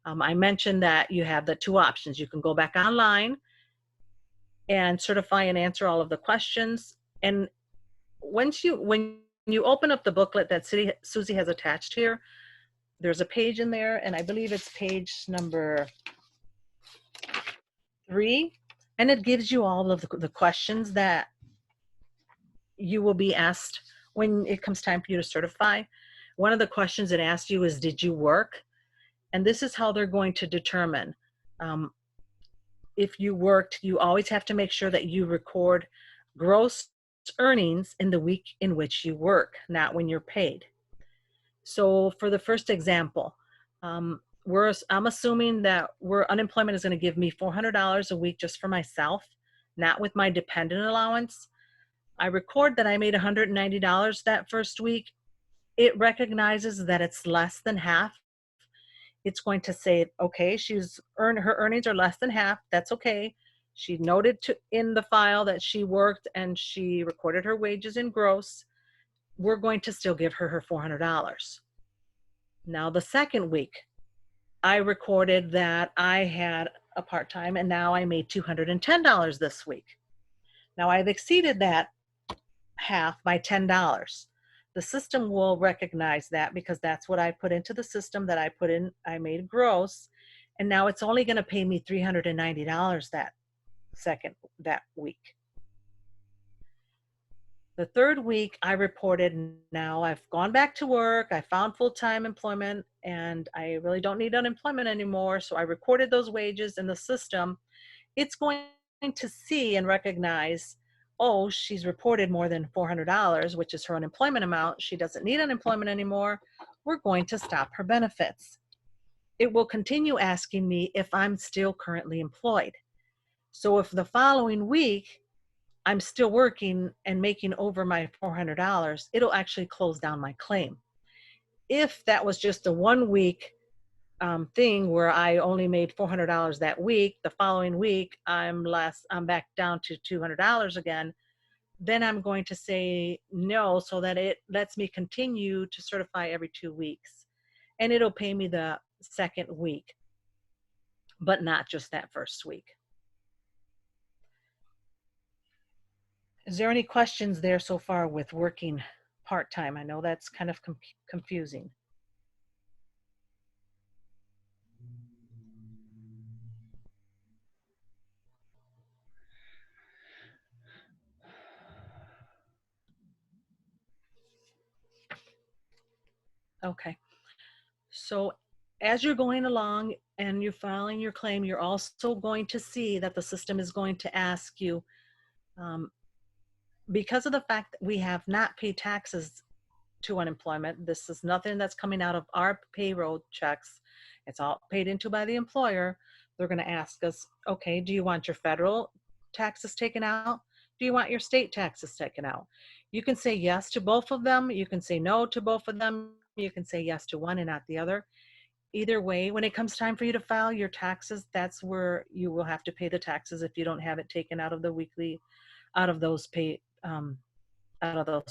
I mentioned that you have the 2 options. You can go back online and certify and answer all of the questions. And when you open up the booklet that Susie has attached here, there's a page in there, and I believe it's page number 3, and it gives you all of the questions that you will be asked when it comes time for you to certify. One of the questions it asks you is, did you work? And this is how they're going to determine if you worked. You always have to make sure that you record gross earnings in the week in which you work, not when you're paid. So for the first example, I'm assuming that unemployment is going to give me $400 a week just for myself, not with my dependent allowance. I record that I made $190 that first week, it recognizes that it's less than half, it's going to say, okay, her earnings are less than half. That's okay. She noted in the file that she worked and she recorded her wages in gross. We're going to still give her her $400. Now the second week, I recorded that I had a part-time and now I made $210 this week. Now I've exceeded that half by $10. The system will recognize that because that's what I put into the system that I made gross. And now it's only going to pay me $390 that week. The third week I reported, now I've gone back to work, I found full-time employment and I really don't need unemployment anymore. So I recorded those wages in the system. It's going to see and recognize, oh, she's reported more than $400, which is her unemployment amount. She doesn't need unemployment anymore. We're going to stop her benefits. It will continue asking me if I'm still currently employed. So if the following week I'm still working and making over my $400, it'll actually close down my claim. If that was just a 1 week thing where I only made $400 that week, the following week I'm back down to $200 again, then I'm going to say no so that it lets me continue to certify every 2 weeks. And it'll pay me the second week, but not just that first week. Is there any questions there so far with working part-time? I know that's kind of confusing. Okay. So as you're going along and you're filing your claim, you're also going to see that the system is going to ask you, because of the fact that we have not paid taxes to unemployment, this is nothing that's coming out of our payroll checks. It's all paid into by the employer. They're going to ask us, okay, do you want your federal taxes taken out? Do you want your state taxes taken out? You can say yes to both of them. You can say no to both of them. You can say yes to one and not the other. Either way, when it comes time for you to file your taxes, that's where you will have to pay the taxes if you don't have it taken out of the weekly, out of those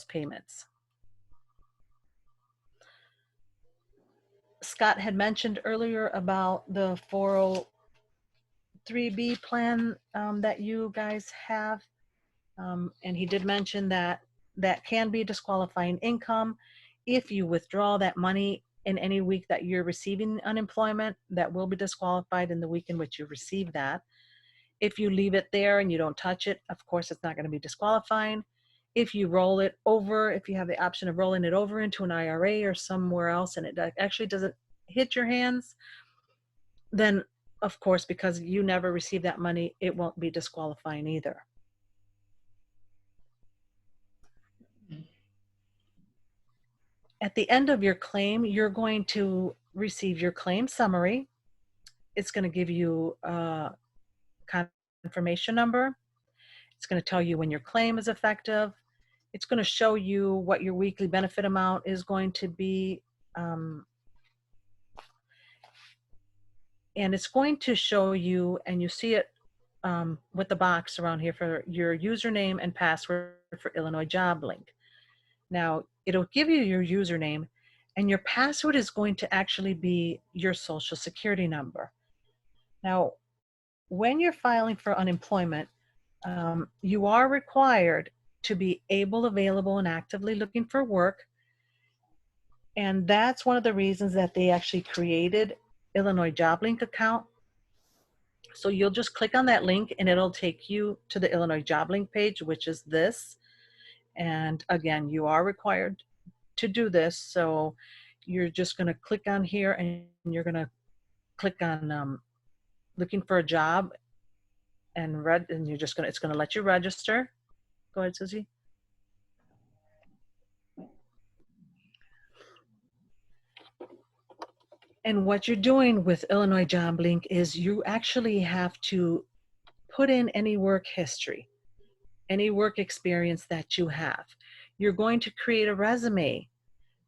payments. Scott had mentioned earlier about the 403B plan that you guys have. And he did mention that that can be disqualifying income. If you withdraw that money in any week that you're receiving unemployment, that will be disqualified in the week in which you receive that. If you leave it there and you don't touch it, of course, it's not going to be disqualifying. If you roll it over, if you have the option of rolling it over into an IRA or somewhere else and it actually doesn't hit your hands, then of course, because you never received that money, it won't be disqualifying either. At the end of your claim, you're going to receive your claim summary. It's going to give you a confirmation number. It's going to tell you when your claim is effective. It's going to show you what your weekly benefit amount is going to be. And it's going to show you, and you see it with the box around here for your username and password for Illinois Job Link. Now, it'll give you your username, and your password is going to actually be your social security number. Now, when you're filing for unemployment, you are required to be able, available, and actively looking for work. And that's one of the reasons that they actually created Illinois Job Link account. So you'll just click on that link and it'll take you to the Illinois Job Link page, which is this. And again, you are required to do this. So you're just going to click on here and you're going to click on looking for a job and you're just going to, it's going to let you register. Go ahead, Susie. And what you're doing with Illinois Job Link is you actually have to put in any work history, any work experience that you have. You're going to create a resume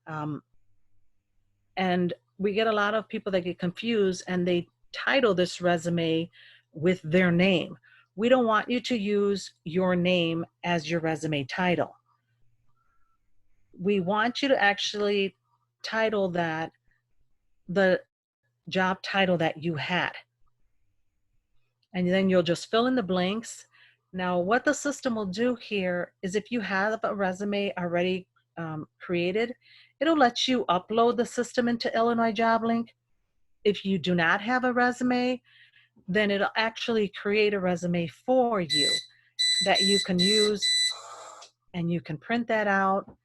And we get a lot of people that get confused and they title this resume with their name. We don't want you to use your name as your resume title. We want you to actually title that the job title that you had. And then you'll just fill in the blanks. Now, what the system will do here is if you have a resume already created, it'll let you upload the system into Illinois Job Link. If you do not have a resume, then it'll actually create a resume for you that you can use, and you can print that out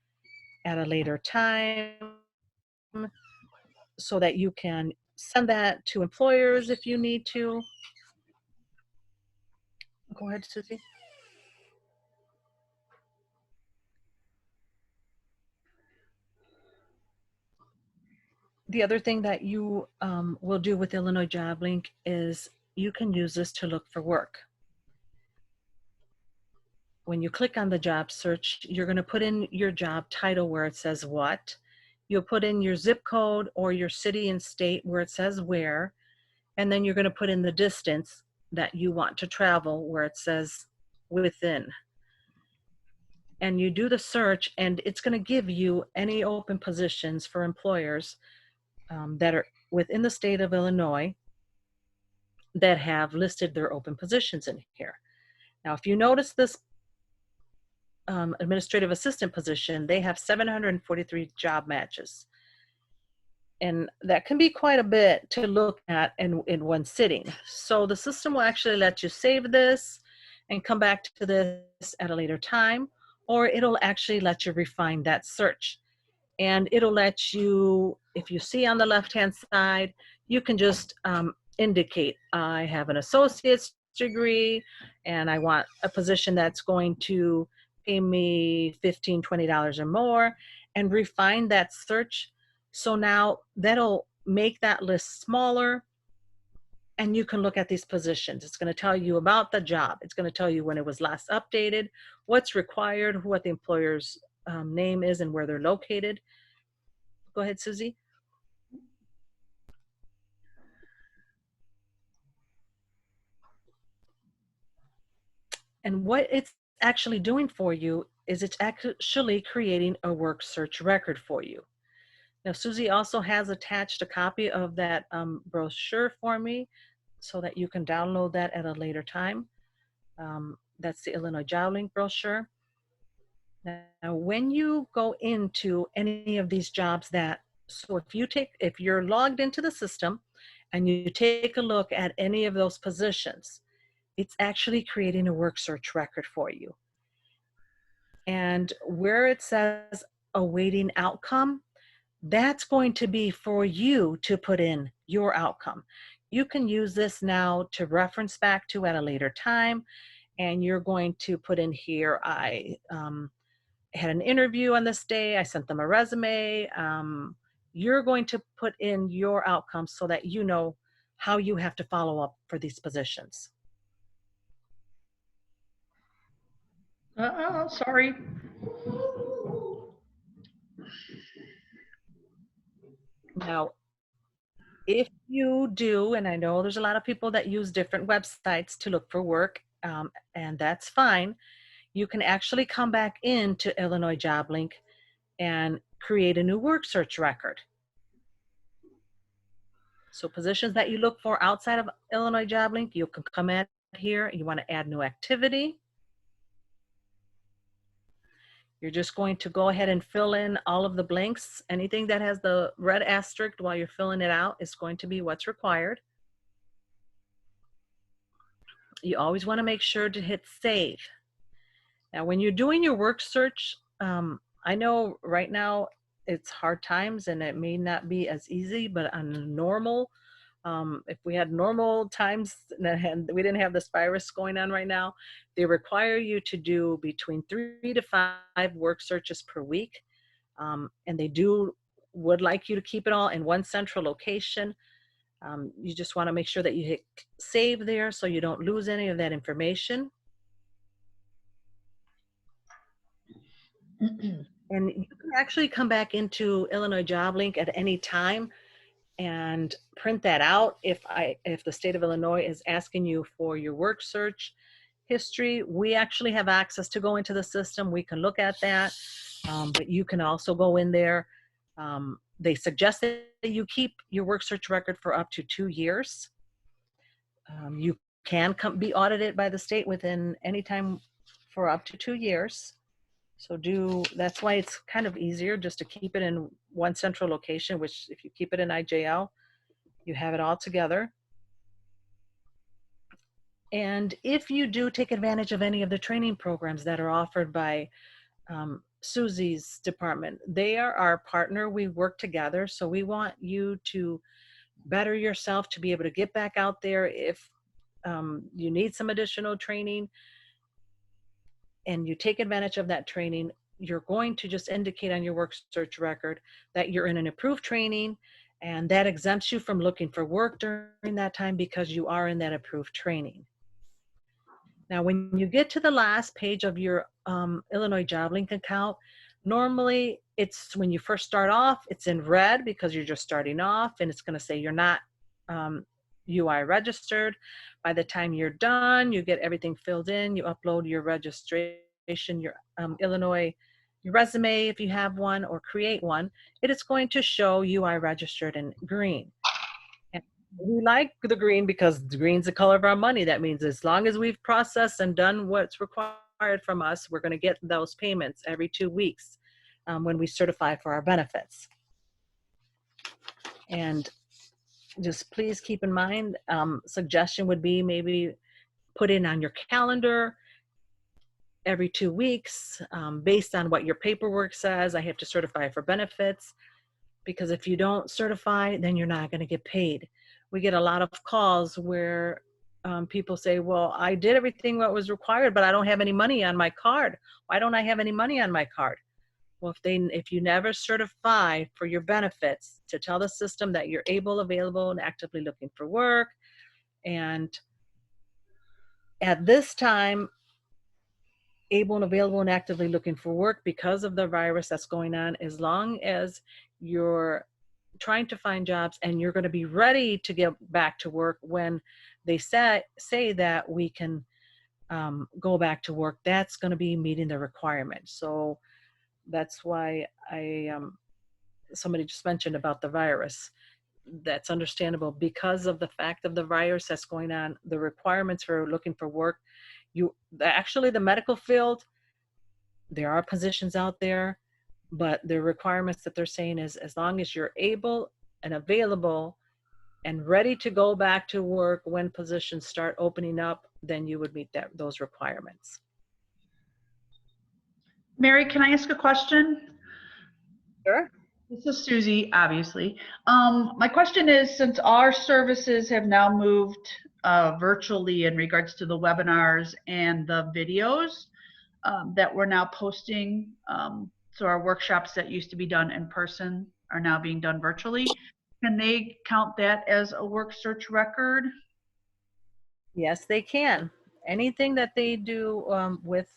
at a later time so that you can send that to employers if you need to. Go ahead, Susie. The other thing that you will do with Illinois Job Link is you can use this to look for work. When you click on the job search, you're going to put in your job title where it says what. You'll put in your zip code or your city and state where it says where, and then you're going to put in the distance that you want to travel where it says within. And you do the search, and it's going to give you any open positions for employers that are within the state of Illinois that have listed their open positions in here. Now, if you notice this administrative assistant position, they have 743 job matches. And that can be quite a bit to look at in one sitting. So the system will actually let you save this and come back to this at a later time, or it'll actually let you refine that search. And it'll let you, if you see on the left-hand side, you can just indicate, I have an associate's degree and I want a position that's going to pay me $15, $20 or more, and refine that search. So now that'll make that list smaller and you can look at these positions. It's going to tell you about the job. It's going to tell you when it was last updated, what's required, what the employer's name is and where they're located. Go ahead, Susie. And what it's actually doing for you is it's actually creating a work search record for you. Now, Susie also has attached a copy of that brochure for me so that you can download that at a later time. That's the Illinois Job Link brochure. Now, when you go into any of these jobs so if you're logged into the system and you take a look at any of those positions, it's actually creating a work search record for you. And where it says awaiting outcome, that's going to be for you to put in your outcome. You can use this now to reference back to at a later time, and you're going to put in here, I had an interview on this day, I sent them a resume. You're going to put in your outcomes so that you know how you have to follow up for these positions. Sorry. Now, if you do, and I know there's a lot of people that use different websites to look for work, and that's fine, you can actually come back into Illinois Job Link and create a new work search record. So positions that you look for outside of Illinois Job Link, you can come in here. You want to add new activity. You're just going to go ahead and fill in all of the blanks. Anything that has the red asterisk while you're filling it out is going to be what's required. You always want to make sure to hit save. Now, when you're doing your work search, I know right now it's hard times and it may not be as easy, but on normal, if we had normal times and we didn't have this virus going on right now, they require you to do between 3 to 5 work searches per week. And they would like you to keep it all in one central location. You just want to make sure that you hit save there so you don't lose any of that information. And you can actually come back into Illinois Job Link at any time and print that out. If the state of Illinois is asking you for your work search history, we actually have access to go into the system. We can look at that, but you can also go in there. They suggest that you keep your work search record for up to 2 years. You can be audited by the state within any time for up to 2 years. So that's why it's kind of easier just to keep it in one central location, which if you keep it in IJL, you have it all together. And if you do take advantage of any of the training programs that are offered by Susie's department, they are our partner. We work together. So we want you to better yourself to be able to get back out there if you need some additional training and you take advantage of that training. You're going to just indicate on your work search record that you're in an approved training, and that exempts you from looking for work during that time because you are in that approved training. Now, when you get to the last page of your Illinois Job Link account, normally it's when you first start off, it's in red because you're just starting off, and it's going to say you're not UI registered. By the time you're done, you get everything filled in, you upload your registration, your Illinois, your resume if you have one, or create one, it is going to show UI registered in green. And we like the green because the green's the color of our money. That means as long as we've processed and done what's required from us, we're going to get those payments every 2 weeks when we certify for our benefits. And just please keep in mind, suggestion would be maybe put in on your calendar every 2 weeks based on what your paperwork says. I have to certify for benefits, because if you don't certify, then you're not going to get paid. We get a lot of calls where people say, well, I did everything that was required, but I don't have any money on my card. Why don't I have any money on my card? Well, if you never certify for your benefits to tell the system that you're able, available, and actively looking for work, and at this time, able and available and actively looking for work because of the virus that's going on, as long as you're trying to find jobs and you're going to be ready to get back to work when they say that we can go back to work, that's going to be meeting the requirements. So that's why somebody just mentioned about the virus. That's understandable because of the fact of the virus that's going on. The requirements for looking for work, actually the medical field, there are positions out there, but the requirements that they're saying is as long as you're able and available and ready to go back to work when positions start opening up, then you would meet those requirements. Mary, can I ask a question? Sure. This is Susie, obviously. My question is, since our services have now moved virtually in regards to the webinars and the videos that we're now posting, so our workshops that used to be done in person are now being done virtually, can they count that as a work search record? Yes, they can. Anything that they do with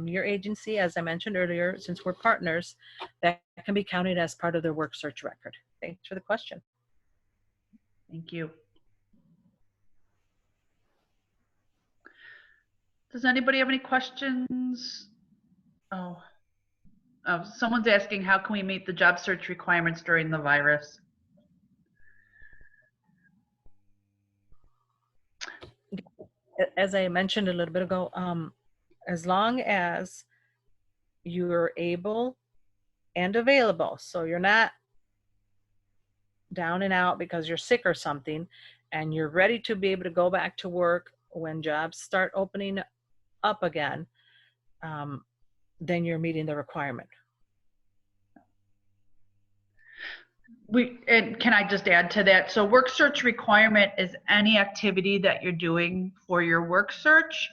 your agency, as I mentioned earlier, since we're partners, that can be counted as part of their work search record. Thanks for the question. Thank you. Does anybody have any questions? Oh, someone's asking, how can we meet the job search requirements during the virus? As I mentioned a little bit ago, as long as you're able and available, so you're not down and out because you're sick or something, and you're ready to be able to go back to work when jobs start opening up again, then you're meeting the requirement. And can I just add to that? So work search requirement is any activity that you're doing for your work search.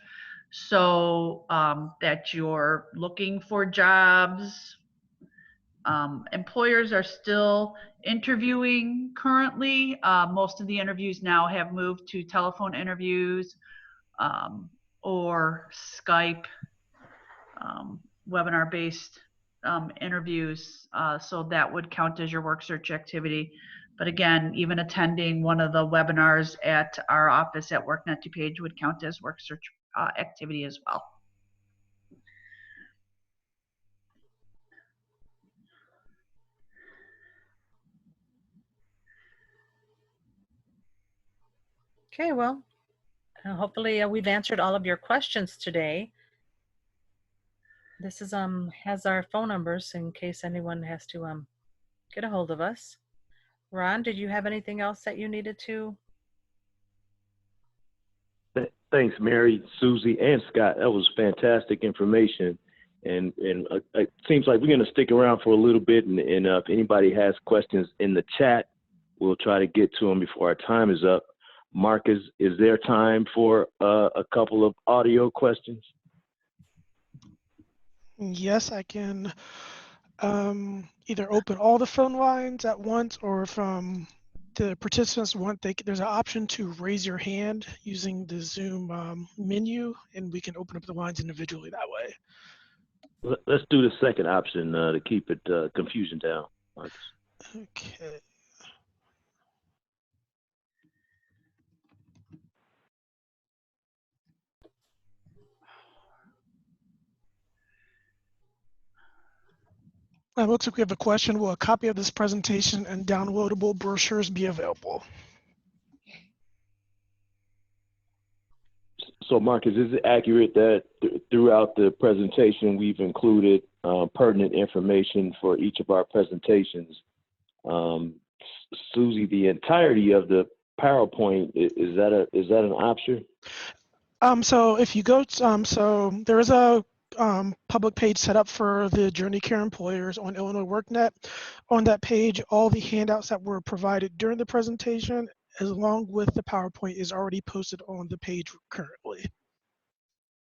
So that you're looking for jobs. Employers are still interviewing currently. Most of the interviews now have moved to telephone interviews or Skype, webinar-based interviews, so that would count as your work search activity. But again, even attending one of the webinars at our office at workNet DuPage would count as work search activity as well. Okay, well, hopefully we've answered all of your questions today. This is has our phone numbers in case anyone has to get a hold of us. Ron, did you have anything else that you needed to? Thanks, Mary, Susie, and Scott. That was fantastic information. And it seems like we're going to stick around for a little bit. And if anybody has questions in the chat, we'll try to get to them before our time is up. Marcus, is there time for a couple of audio questions? Yes, I can either open all the phone lines at once, or if the participants want, there's an option to raise your hand using the Zoom menu, and we can open up the lines individually that way. Let's do the second option to keep it confusion down, Marcus. Okay. It looks like we have a question. Will a copy of this presentation and downloadable brochures be available? So, Marcus, is it accurate that throughout the presentation we've included pertinent information for each of our presentations? Susie, the entirety of the PowerPoint, is that an option? So if you go, so there is a public page set up for the Journey Care employers on Illinois WorkNet. On that page, all the handouts that were provided during the presentation, along with the PowerPoint, is already posted on the page currently.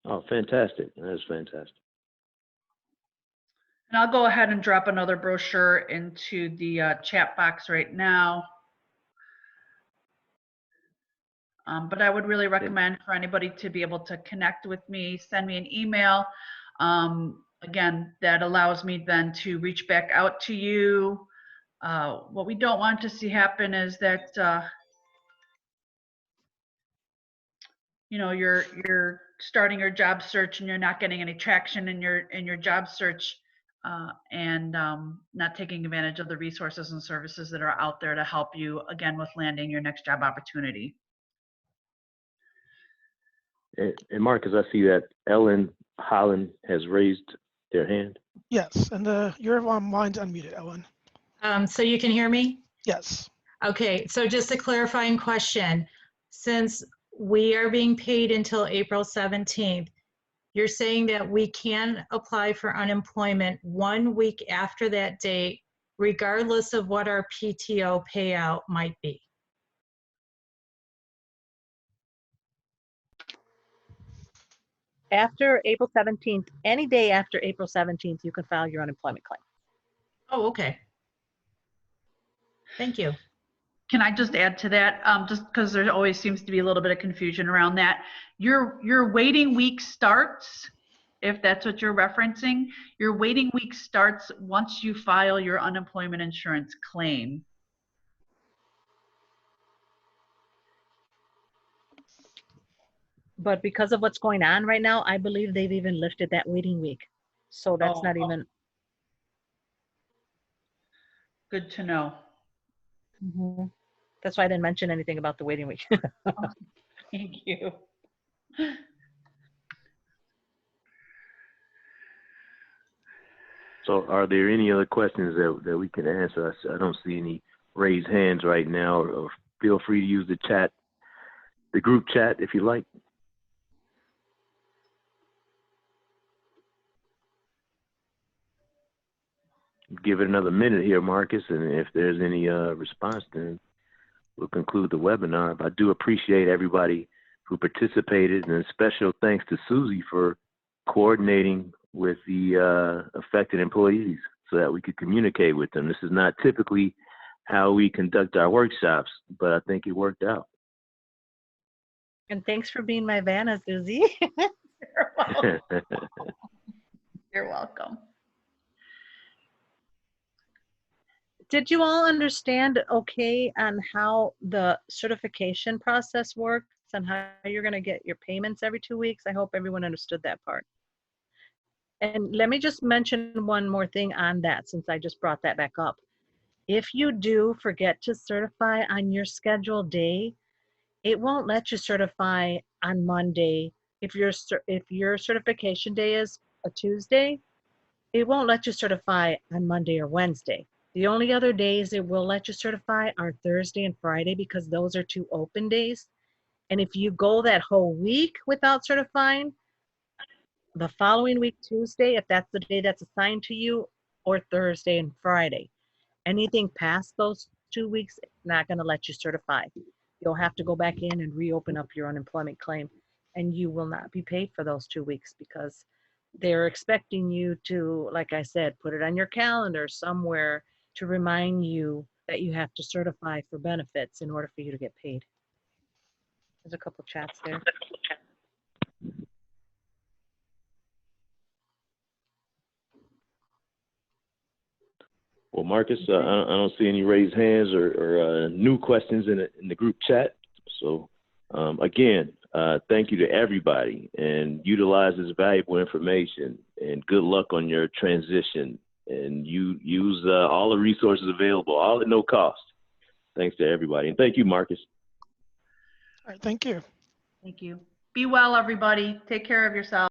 Oh, fantastic. That's fantastic. And I'll go ahead and drop another brochure into the chat box right now. But I would really recommend for anybody to be able to connect with me, send me an email. Again, that allows me then to reach back out to you. What we don't want to see happen is that you know, you're starting your job search and you're not getting any traction in your job search, and not taking advantage of the resources and services that are out there to help you again with landing your next job opportunity. And Marcus, I see that Ellen Holland has raised their hand. Yes, and your line's unmuted, Ellen. So you can hear me? Yes. Okay, so just a clarifying question. Since we are being paid until April 17th, you're saying that we can apply for unemployment 1 week after that date, regardless of what our PTO payout might be? After April 17th, any day after April 17th, you can file your unemployment claim. Oh, okay. Thank you. Can I just add to that? Just because there always seems to be a little bit of confusion around that. Your waiting week starts, if that's what you're referencing, your waiting week starts once you file your unemployment insurance claim. But because of what's going on right now, I believe they've even lifted that waiting week. So that's not even. Good to know. Mm-hmm. That's why I didn't mention anything about the waiting week. Thank you. So are there any other questions that we can answer? I don't see any raised hands right now, or feel free to use the chat, the group chat if you like. Give it another minute here, Marcus, and if there's any response, then we'll conclude the webinar. But I do appreciate everybody who participated, and a special thanks to Susie for coordinating with the affected employees so that we could communicate with them. This is not typically how we conduct our workshops, but I think it worked out. And thanks for being my Vanna, Susie. You're welcome. You're welcome. Did you all understand okay on how the certification process works and how you're going to get your payments every 2 weeks? I hope everyone understood that part. And let me just mention one more thing on that since I just brought that back up. If you do forget to certify on your scheduled day, it won't let you certify on Monday. If your certification day is a Tuesday, it won't let you certify on Monday or Wednesday. The only other days it will let you certify are Thursday and Friday because those are 2 open days. And if you go that whole week without certifying, the following week, Tuesday, if that's the day that's assigned to you, or Thursday and Friday, anything past those 2 weeks, it's not going to let you certify. You'll have to go back in and reopen up your unemployment claim, and you will not be paid for those 2 weeks because they're expecting you to, like I said, put it on your calendar somewhere to remind you that you have to certify for benefits in order for you to get paid. There's a couple chats there. Well, Marcus, I don't see any raised hands or new questions in the group chat. So, again, thank you to everybody, and utilize this valuable information. And good luck on your transition. And you use all the resources available, all at no cost. Thanks to everybody, and thank you, Marcus. All right, thank you. Thank you. Be well, everybody. Take care of yourself.